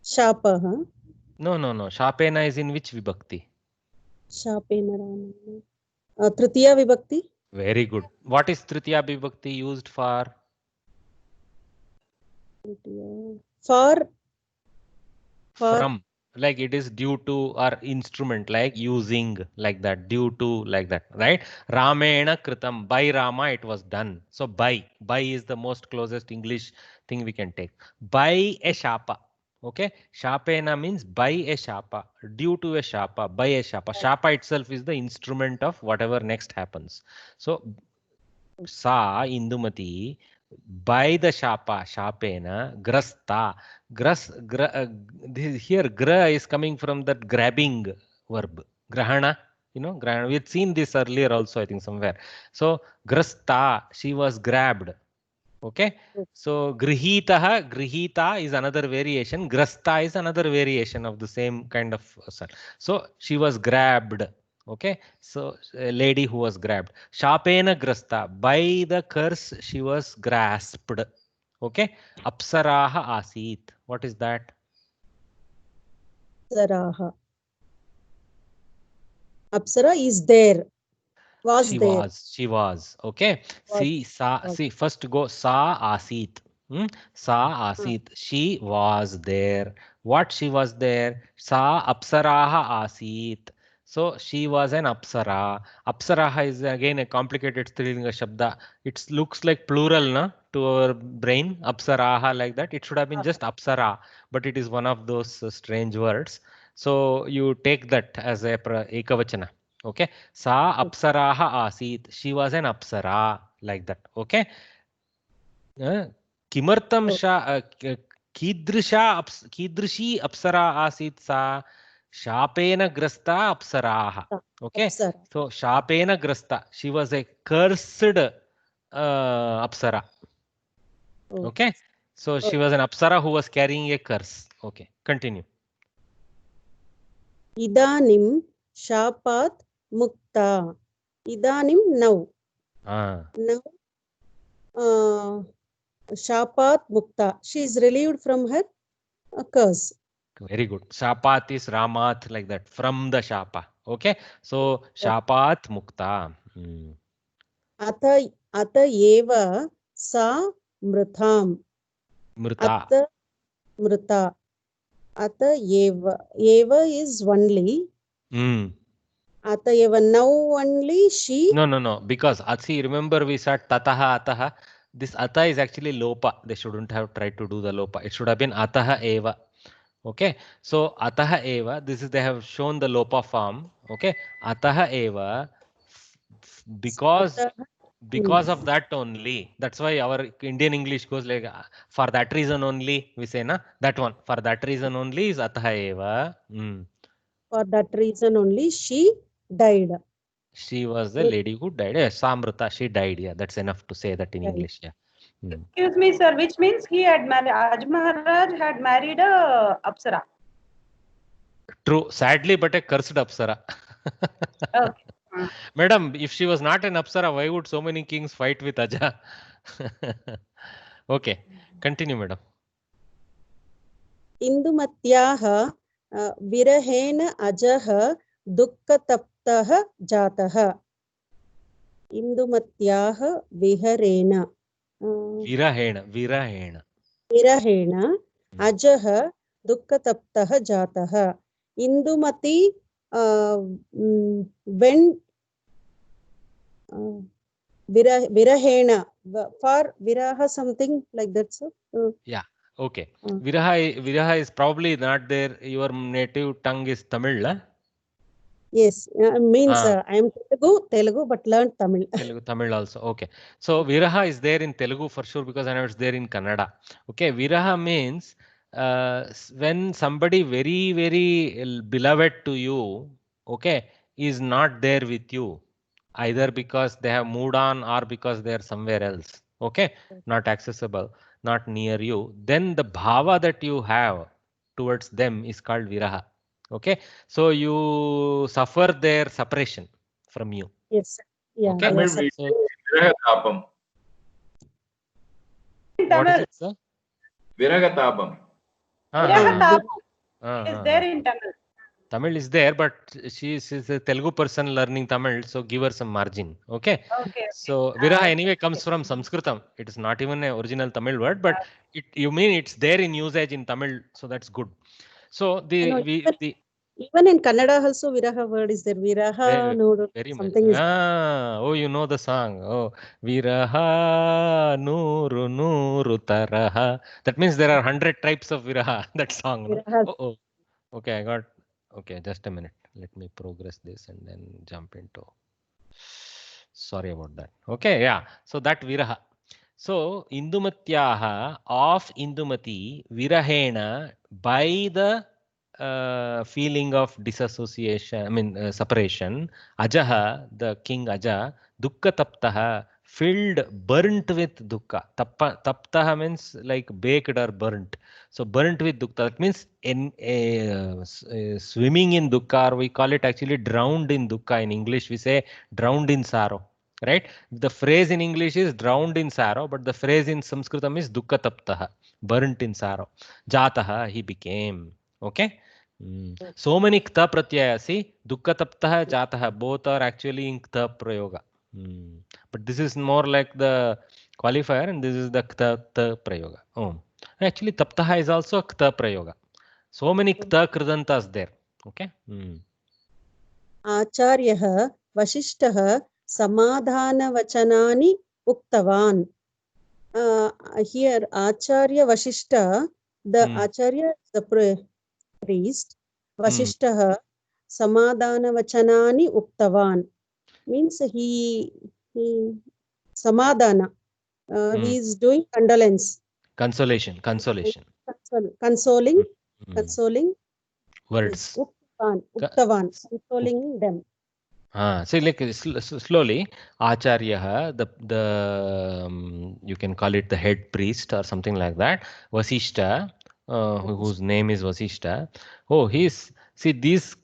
S13: Shapa,
S1: No. Shapena is in which vibhakti?
S13: Shapena. Tritiya vibhakti.
S1: Very good. What is Tritiya vibhakti used for? From, like it is due to, or instrument, like using, like that, due to, like that, right? Ramena kritam, by Rama it was done. So by is the most closest English thing we can take. By a shapa. Okay, shapena means by a shapa, due to a shapa, by a shapa. Shapa itself is the instrument of whatever next happens. So sa Indumati, by the shapena, grasta. Here gra is coming from that grabbing verb, grahana. Grahana. We had seen this earlier also, I think, somewhere. So grasta, she was grabbed. Okay. So grihita is another variation. Grasta is another variation of the same kind of son. So she was grabbed. Okay. So a lady who was grabbed. Shapena grasta, by the curse she was grasped. Okay. Apsaraha asit. What is that?
S13: Apsaraha. Apsara is there.
S1: She was. Okay. See, first go sa asit. Sa asit. She was there. What she was there? Sa apsaraha asit. So she was an apsara. Apsaraha is again a complicated Strilinga shabda. It looks like plural, na, to our brain. Apsaraha, like that. It should have been just apsara, but it is one of those strange words. So you take that as a ekavachana. Okay. Sa apsaraha asit. She was an apsara, like that. Okay. Kimartam kidrishi apsara asit sa shapena grasta apsaraha. Okay. So shapena grasta. She was a cursed apsara. Okay. So she was an apsara who was carrying a curse. Okay, continue.
S13: Idanim shapat mukta. Idanim now. Now shapat mukta. She is relieved from her curse.
S1: Very good. Shapat is Ramat, like that, from the Shapa. Okay. So Shapat Mukta.
S13: Ata eva sa mritam.
S1: Mrita.
S13: Mrita. Ata eva. Eva is only. Ata eva, now only she.
S1: No. Because see, remember we said tataha ataha. This ata is actually lopa. They shouldn't have tried to do the lopa. It should have been ataha eva. Okay. So ataha eva. This is, they have shown the lopa form. Okay. Ataha eva. Because of that only. That's why our Indian English goes like, for that reason only, we say, na, that one. For that reason only is ataha eva.
S13: For that reason only she died.
S1: She was the lady who died. Yes, Samrita, she died. Yeah, that's enough to say that in English. Yeah.
S9: Excuse me, sir. Which means he had married. Aj Maharaj had married a Apsara.
S1: True. Sadly, but a cursed Apsara.
S9: Okay.
S1: Madam, if she was not an Apsara, why would so many kings fight with Aja? Okay. Continue, madam.
S13: Indumatyaha virahena ajaha dukkataptaha jataha. Indumatyaha viharena.
S1: Virahena
S13: ajaha dukkataptaha jataha. Indumati went virahena, for viraha, something like that, sir.
S1: Yeah. Okay. Viraha is probably not there. Your native tongue is Tamil, huh?
S13: Yes, means I am Telugu, but learned Tamil.
S1: Tamil also. Okay. So Viraha is there in Telugu for sure, because I know it's there in Kannada. Okay. Viraha means when somebody very, very beloved to you, okay, is not there with you, either because they have moved on or because they are somewhere else. Okay. Not accessible, not near you. Then the bhava that you have towards them is called Viraha. Okay. So you suffer their separation from you.
S13: Yes. Yeah.
S1: Okay.
S7: What is
S1: it, sir?
S7: Viragatabam.
S9: Is there in Tamil.
S1: Tamil is there, but she is a Telugu person learning Tamil, so give her some margin. Okay. So Viraha anyway comes from Sanskritam. It is not even an original Tamil word, but you mean it's there in usage in Tamil, so that's good. So
S13: even in Kannada also Viraha word is there. Viraha,
S1: very
S13: something
S1: much. Oh, you know the song. Oh, Viraha nuru nuru taraha. That means there are 100 types of Viraha. That song. No? Okay, I got. Okay, just a minute. Let me progress this and then jump into. Sorry about that. Okay, yeah. So that Viraha. So Indumatyaha of Indumati Virahena, by the feeling of disassociation, separation, Ajaha, the king Aja, Dukkha Taptaha, filled, burnt with dukkha. Taptaha means like baked or burnt. So burnt with dukkha. That means swimming in dukkha, or we call it actually drowned in dukkha. In English, we say drowned in sorrow. Right? The phrase in English is drowned in sorrow, but the phrase in Sanskritam is dukkha taptaha, burnt in sorrow. Jataha, he became. Okay? So many kta pratyaya. See, dukkha taptaha, jataha, both are actually in kta prayoga. But this is more like the qualifier, and this is the kta prayoga. Actually, taptaha is also a kta prayoga. So many kta kridantas there. Okay?
S13: Acharyah Vasishtah Samadhanavachanani Uktavan. Here Acharya Vasishtha, the Acharya, the priest, Vasishtah Samadhanavachanani Uktavan, means he Samadhana, he is doing condolence.
S1: Consolation.
S13: Consoling
S1: words.
S13: Uktavan, consoling them.
S1: So like slowly, Acharya, you can call it the head priest or something like that. Vasishta, whose name is Vasishta. Oh, see these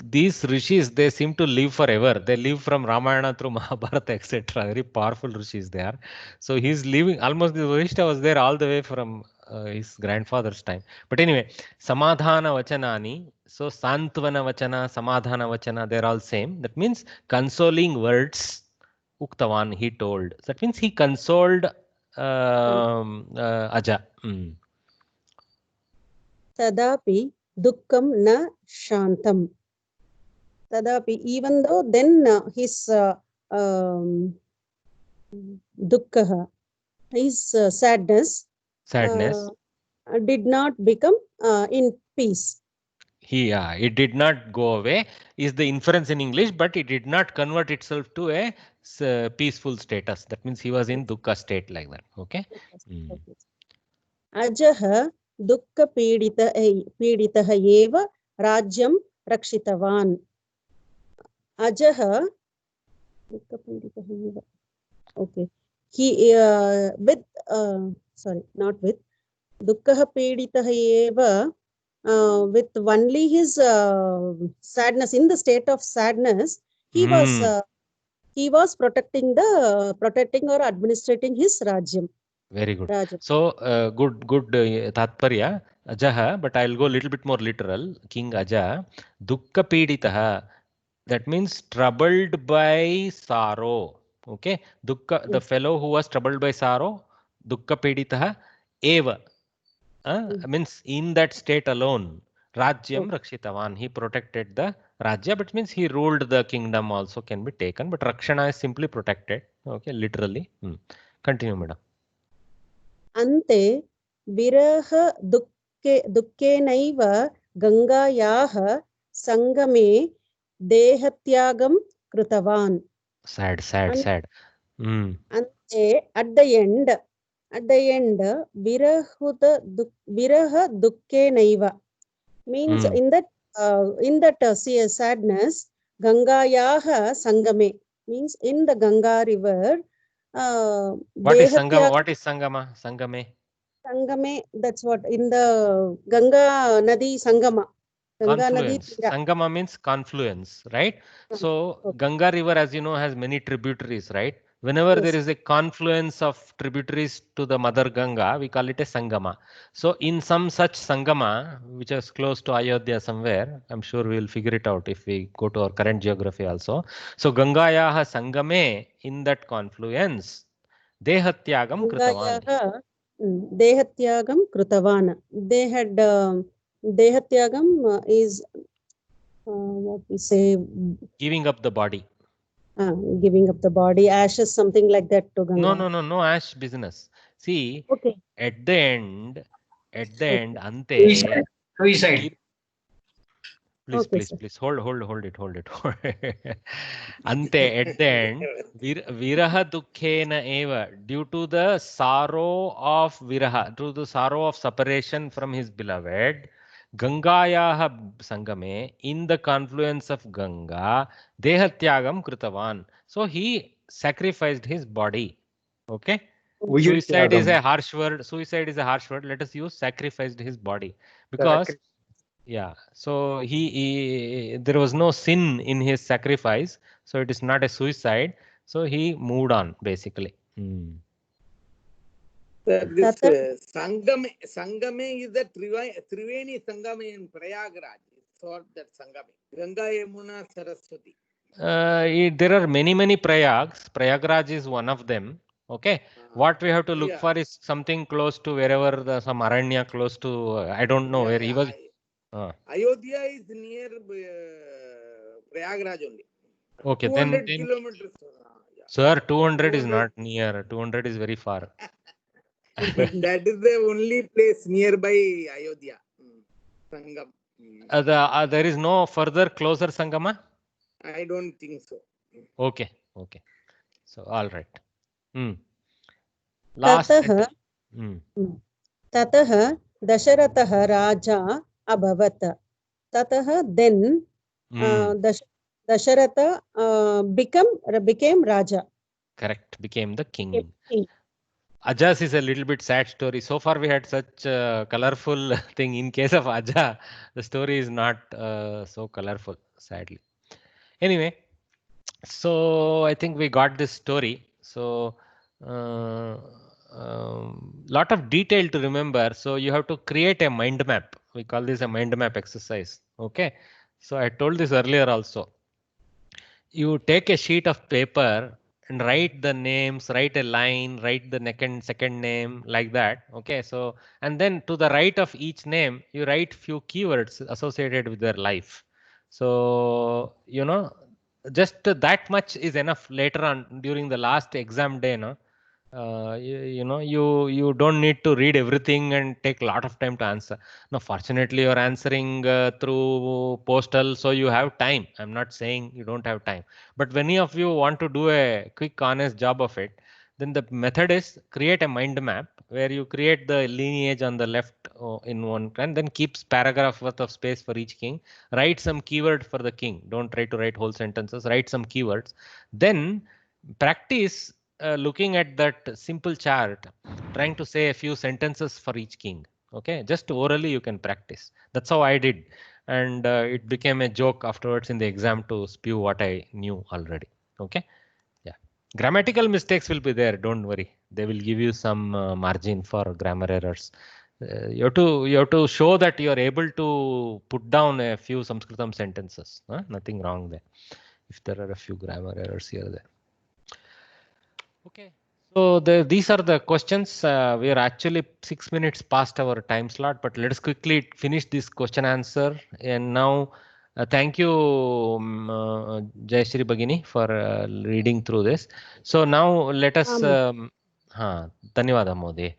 S1: rishis. They seem to live forever. They live from Ramayana through Mahabharata, etc. Very powerful rishis they are. So he's living almost. The Vasishta was there all the way from his grandfather's time. But anyway, Samadhana Vachanani. So Santvana Vachana, Samadhana Vachana, they're all same. That means consoling words. Uktavan, he told. That means he consoled Aja.
S13: Tadapi dukkam na shantam. Tadapi, even though then his dukkha, his sadness did not become in peace.
S1: It did not go away is the inference in English, but it did not convert itself to a peaceful status. That means he was in dukkha state like that. Okay.
S13: Ajaha dukkha piditah eva rajyam rakshitavan. Ajaha dukkha piditah eva. Okay. He with not with dukkha piditah eva. With only his sadness, in the state of sadness, he was protecting or administrating his rajyam.
S1: Very good. So good tatparya Ajaha, but I'll go a little bit more literal. King Aja, dukkha piditaha. That means troubled by sorrow. Okay, dukkha, the fellow who was troubled by sorrow, dukkha piditaha eva. Means in that state alone, Rajyam Rakshitavan, he protected the Rajya, but means he ruled the kingdom also can be taken, but Rakshana is simply protected. Okay, literally. Continue, madam.
S13: Ante viraha dukkenaiva gangayaha sangame dehatyagam krutavan.
S1: Sad.
S13: Ante at the end, viraha dukkenaiva means in that sadness, Gangayaha Sangame means in the Ganga river.
S1: What is Sangama? What is Sangama? Sangame.
S13: Sangame, that's what in the Ganga Nadi Sangama.
S1: Confluence. Sangama means confluence, right? So Ganga river, as you know, has many tributaries, right? Whenever there is a confluence of tributaries to the mother Ganga, we call it a Sangama. So in some such Sangama, which is close to Ayodhya somewhere, I'm sure we'll figure it out if we go to our current geography also. So Gangayaha Sangame, in that confluence, Dehatyagam Krutavan.
S13: Dehatyagam Krutavan. They had Dehatyagam is what we say,
S1: giving up the body.
S13: Giving up the body, ashes, something like that to Ganga.
S1: No ash business. See, at the end, Ante.
S14: Suicide.
S1: Please, hold it. Ante, at the end, viraha dukkhena eva, due to the sorrow of viraha, due to the sorrow of separation from his beloved, Gangayaha Sangame, in the confluence of Ganga, Dehatyagam Krutavan. So he sacrificed his body. Okay? Suicide is a harsh word. Let us use sacrificed his body. Because so there was no sin in his sacrifice. So it is not a suicide. So he moved on, basically.
S2: This Sangame is the Triveni Sangame in Prayagraj. So that Sangame. Ganga Yamuna Saraswati.
S1: There are many Prayags. Prayagraj is one of them. Okay. What we have to look for is something close to wherever some Aranya close to, I don't know where he was.
S2: Ayodhya is near Prayagraj only.
S1: Okay,
S2: 200 kilometers.
S1: Sir, 200 is not near. 200 is very far.
S2: That is the only place nearby Ayodhya. Sangam.
S1: There is no further closer Sangama?
S2: I don't think so.
S1: Okay. So, all right. Last.
S13: Tataha Dasharataha Raja Abhavat. Tataha then Dasharatha became Raja.
S1: Correct, became the king. Ajas is a little bit sad story. So far we had such a colorful thing. In case of Aja, the story is not so colorful, sadly. Anyway, so I think we got this story. So lot of detail to remember. So you have to create a mind map. We call this a mind map exercise. Okay. So I told this earlier also. You take a sheet of paper and write the names, write a line, write the second name, like that. Okay. So, and then to the right of each name, you write few keywords associated with their life. So, you know, just that much is enough later on during the last exam day. No? You don't need to read everything and take a lot of time to answer. No, fortunately you're answering through postal, so you have time. I'm not saying you don't have time, but many of you want to do a quick honest job of it. Then the method is create a mind map where you create the lineage on the left in one, and then keeps paragraph worth of space for each king. Write some keyword for the king. Don't try to write whole sentences. Write some keywords. Then practice looking at that simple chart, trying to say a few sentences for each king. Okay, just orally you can practice. That's how I did, and it became a joke afterwards in the exam to spew what I knew already. Okay, yeah, grammatical mistakes will be there. Don't worry, they will give you some margin for grammar errors. You have to show that you are able to put down a few Sanskritam sentences. Nothing wrong there. If there are a few grammar errors here or there. Okay, so these are the questions. We are actually 6 minutes past our time slot, but let us quickly finish this question answer. And now, thank you, Jayashree Bhagini, for reading through this. So now let us. धन्यवादः महोदय.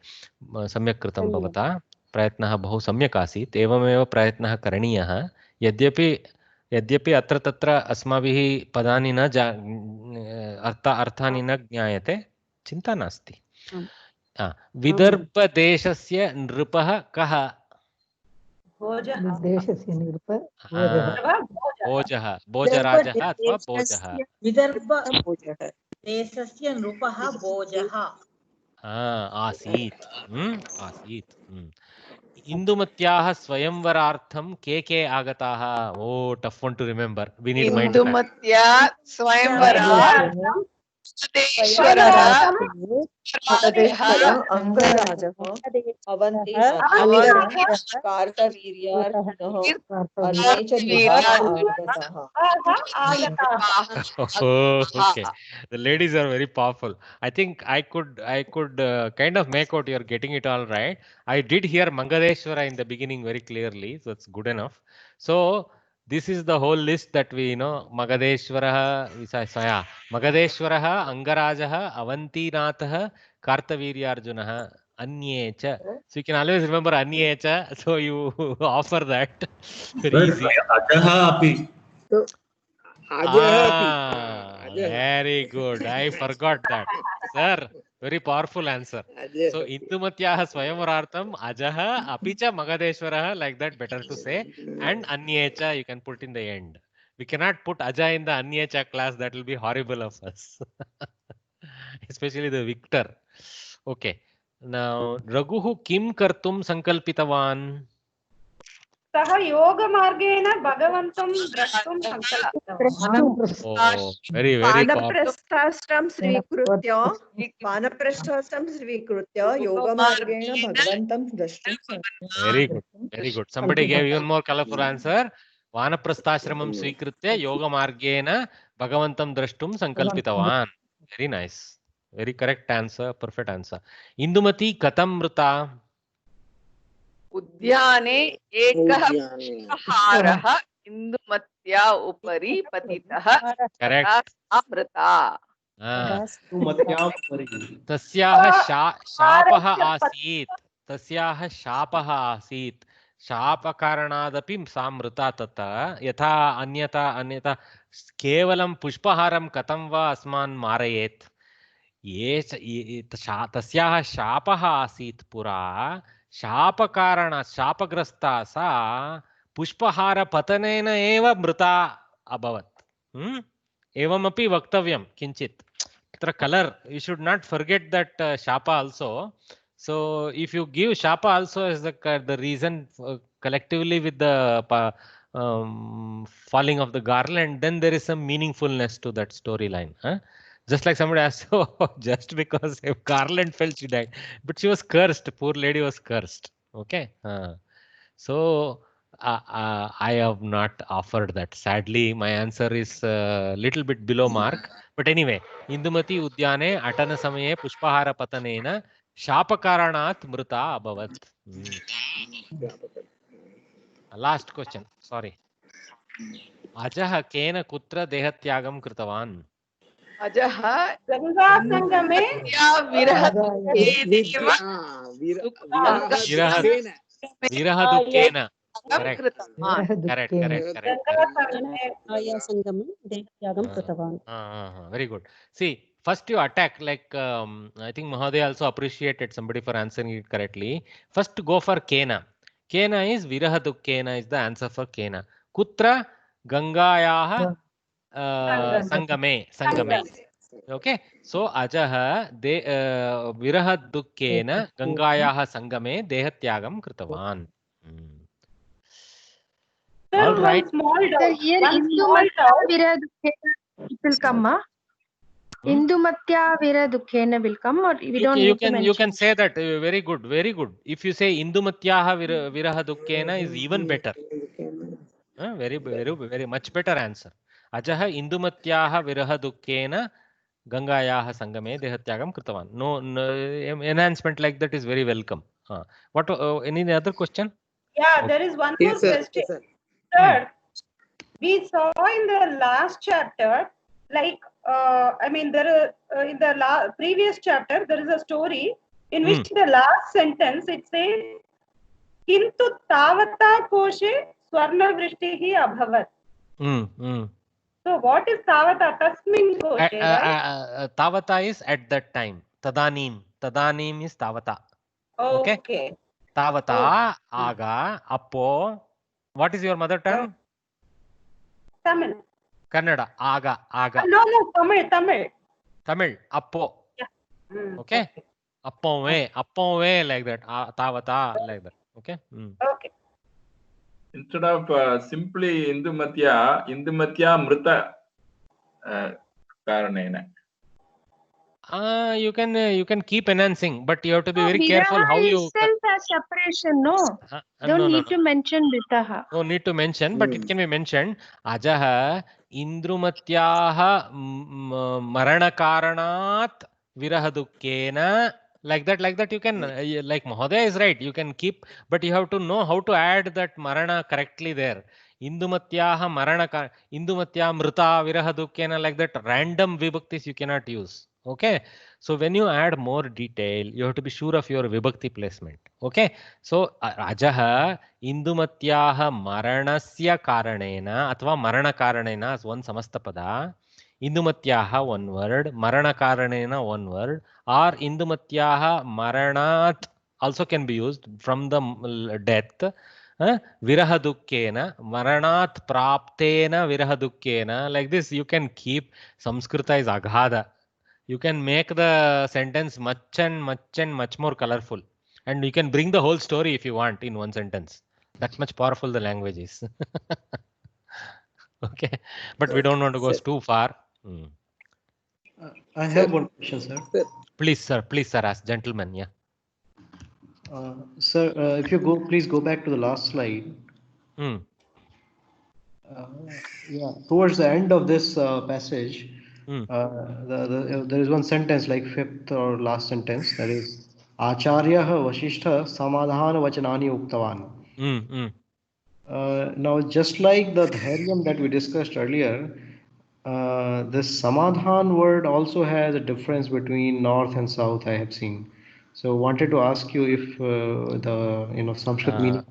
S1: सम्यक् कृतं भवता. प्रयत्नः बहु सम्यक् आसीत्. एवमेव प्रयत्नः करणीयः. यद्यपि अत्र तत्र अस्माभिः पदानि न अर्थानि न ज्ञायते, चिन्ता नास्ति. विदर्भदेशस्य नृपः कः? भोजराजः अथवा भोजः.
S6: विदर्भदेशस्य नृपः भोजः
S1: आसीत्. इंदुमत्याः स्वयंवरार्थं के आगताः? Oh tough one to remember. We need mind.
S14: इंदुमत्या स्वयंवरार्थं
S1: Okay, the ladies are very powerful. I think I could kind of make out you're getting it all right. I did hear Mangadeshwara in the beginning very clearly, so it's good enough. So this is the whole list that we know. Magadeshwaraha, Magadeshwaraha, Angarajaha, Avantinathah, Kartaviryaarjunaha, Anyecha. So you can always remember Anyecha. So you offer that. Very easy. Very good. I forgot that. Sir, very powerful answer. So Indumatyaha Swayamvarartham Ajaha Apicha Magadeshwaraha, like that better to say. And Anyecha you can put in the end. We cannot put Aja in the Anyecha class. That will be horrible of us. Especially the Victor. Okay. Now Raguhu Kim Kartum Sankalpitavan.
S9: सः योगमार्गेण भगवन्तं द्रष्टुं
S15: वानप्रस्थाश्रमं स्वीकृत्य योगमार्गेण भगवन्तं द्रष्टुं.
S1: Very good. Somebody gave even more colorful answer. वानप्रस्थाश्रमं स्वीकृत्य योगमार्गेण भगवन्तं द्रष्टुं संकल्पितवान्. Very nice. Very correct answer. Perfect answer. Indumati कथं मृता?
S14: उद्याने एकः पुष्पहारः इन्दुमत्या उपरि पतितः अमृता.
S1: तस्याः शापः आसीत्. शापकारणादपि सा मृता. तथा यथा अन्यथा केवलं पुष्पहारं कथं वा अस्मान् मारयेत्. तस्याः शापः आसीत् पुरा. शापग्रस्ता सा पुष्पहार पतनेन एव मृता अभवत्. Evamapi vaktavyam kinchit. Color, you should not forget that shapa also. So if you give shapa also as the reason collectively with the falling of the garland, then there is some meaningfulness to that storyline. Huh? Just like somebody asked, oh, just because a garland fell, she died. But she was cursed. Poor lady was cursed. Okay. So I have not offered that. Sadly, my answer is a little bit below mark. But anyway, Indumati Udyane Atana Samaye Pushpahara Patanena Shapakaranat Mruta Abhavat. Last question. Sorry. Ajaha Kena Kutra Dehatyagam Kritavan.
S14: Ajaha
S9: Ganga Sangame
S1: Viraha Dukkena. Correct. Very good. See, first you attack, like I think Mahodaya also appreciated somebody for answering it correctly. First go for Kena. Kena is Viraha Dukkena is the answer for Kena. Kutra Gangayaha Sangame. Okay, so Ajaha de Viraha Dukkena Gangayaha Sangame Dehatyagam Kritavan. All right.
S4: Sir, here Indumatya Viraha Dukkena will come, Indumatya Viraha Dukkena will come, or we don't need to mention?
S1: You can say that. Very good, very good. If you say Indumatyaha Viraha Dukkena is even better. Very much better answer. Ajaha Indumatyaha Viraha Dukkena Gangayaha Sangame Dehatyagam Kritavan. No, enhancement like that is very welcome. What? Any other question?
S9: Yeah, there is one more question. Sir, we saw in the last chapter, like, I mean, there in the previous chapter, there is a story in which the last sentence, it says, Kintu Tavata Koshe Swarna Vrishtihi Abhavat. So what is Tavata? Tasmin Koshe, right?
S1: Tavata is at that time. Tadanim. Tadanim is Tavata.
S9: Okay.
S1: Tavata, Aga, Appo. What is your mother tongue?
S9: Tamil.
S1: Kannada. Aga.
S9: No, Tamil.
S1: Tamil. Appo.
S9: Yeah.
S1: Okay. Appove like that. Tavata like that. Okay.
S9: Okay.
S7: Instead of simply Indumatya Mrita Karanena.
S1: You can keep enhancing, but you have to be very careful how you.
S4: Itself has separation, no. Don't need to mention Vitaha.
S1: No need to mention, but it can be mentioned. Ajaha Indrumatyaha Marana Karanat Viraha Dukkena. Like that you can, like Mahodaya is right, you can keep, but you have to know how to add that Marana correctly there. Indumatyaha Marana Indumatya Mrita Viraha Dukkena, like that random vibhaktis you cannot use. Okay, so when you add more detail, you have to be sure of your vibhakti placement. Okay, so Ajaha Indumatyaha Maranasya Karanena Athva Marana Karanena is one Samastapada. Indumatyaha one word, Marana Karanena one word, or Indumatyaha Maranat also can be used from the death. Viraha Dukkena, Maranat Praptena Viraha Dukkena. Like this, you can keep. Samskrita is Aghada. You can make the sentence much more colorful. And you can bring the whole story if you want in one sentence. That much powerful the language is. Okay, but we don't want to go too far.
S3: I have one question, sir.
S1: Please, sir, ask. Gentlemen, yeah.
S3: Sir, if you please go back to the last slide. Yeah, towards the end of this passage, there is one sentence, like fifth or last sentence, that is Acharya Vasishtha Samadhana Vachanani Uktavan. Now, just like the Dhairyam that we discussed earlier, this Samadhan word also has a difference between north and south, I have seen. So wanted to ask you if the Sanskrit meaning.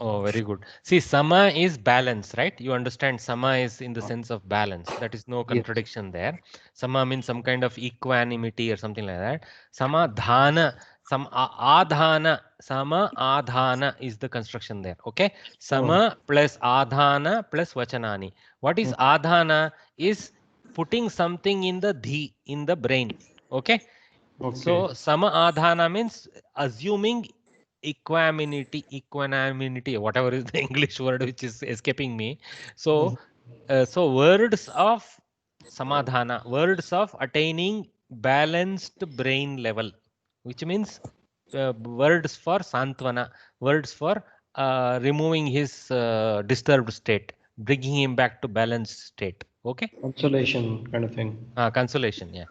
S1: Oh, very good. See, sama is balance, right? You understand sama is in the sense of balance. That is no contradiction there. Sama means some kind of equanimity or something like that. Samadhana. Adhana, sama adhana is the construction there. Okay, sama plus adhana plus vachanani. What is adhana? Is putting something in the dhi, in the brain. Okay. So sama adhana means assuming equanimity, whatever is the English word which is escaping me. So so words of samadhana, words of attaining balanced brain level, which means words for santvana, words for removing his disturbed state, bringing him back to balanced state. Okay.
S3: Consolation kind of thing.
S1: Consolation, yeah.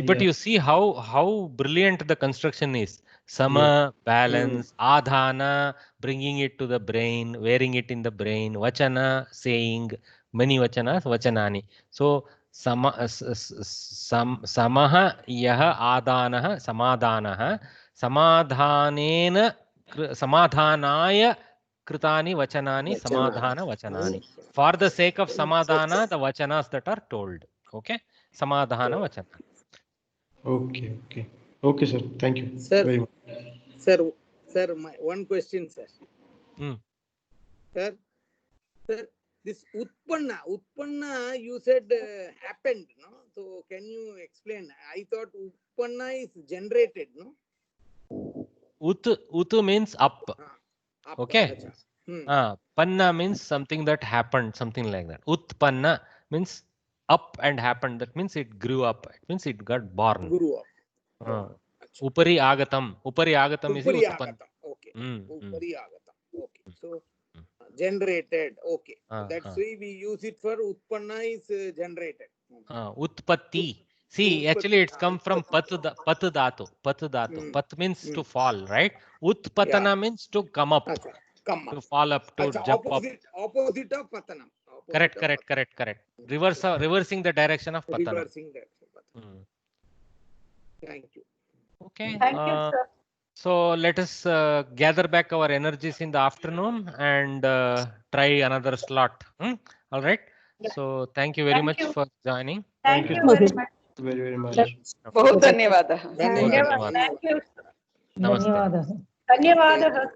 S1: But you see how brilliant the construction is. Sama, balance, adhana, bringing it to the brain, wearing it in the brain, vachana, saying, many vachanas, vachanani. So samaha yaha adhanaha samadhanaha samadhanena samadhanaya kritani vachanani samadhana vachanani. For the sake of samadhana, the vachanas that are told. Okay, samadhana vachana.
S3: Okay, sir. Thank you very much.
S2: Sir, my one question, sir. Sir, this utpanna, you said happened, no? So can you explain? I thought utpanna is generated, no?
S1: Ut means up. Okay. Panna means something that happened, something like that. Utpanna means up and happened. That means it grew up. It means it got born.
S2: Grew up.
S1: Upari agatam. Upari agatam is utpanna.
S2: Okay. Upari agatam. Okay. So generated. Okay. That's why we use it for utpanna is generated.
S1: Utpatti. See, actually it's come from pat dhatu. Pat means to fall, right? Utpatana means to come up. To fall up, to jump up.
S2: Opposite of patanam.
S1: Correct. Reversing the direction of patanam.
S2: Reversing direction of patanam. Thank you.
S1: Okay.
S9: Thank you, sir.
S1: So let us gather back our energies in the afternoon and try another slot. All right. So thank you very much for joining.
S9: Thank you very much.
S3: Very much.
S14: बहुत धन्यवादः.
S9: Thank you.
S1: Namaste.
S9: धन्यवादः.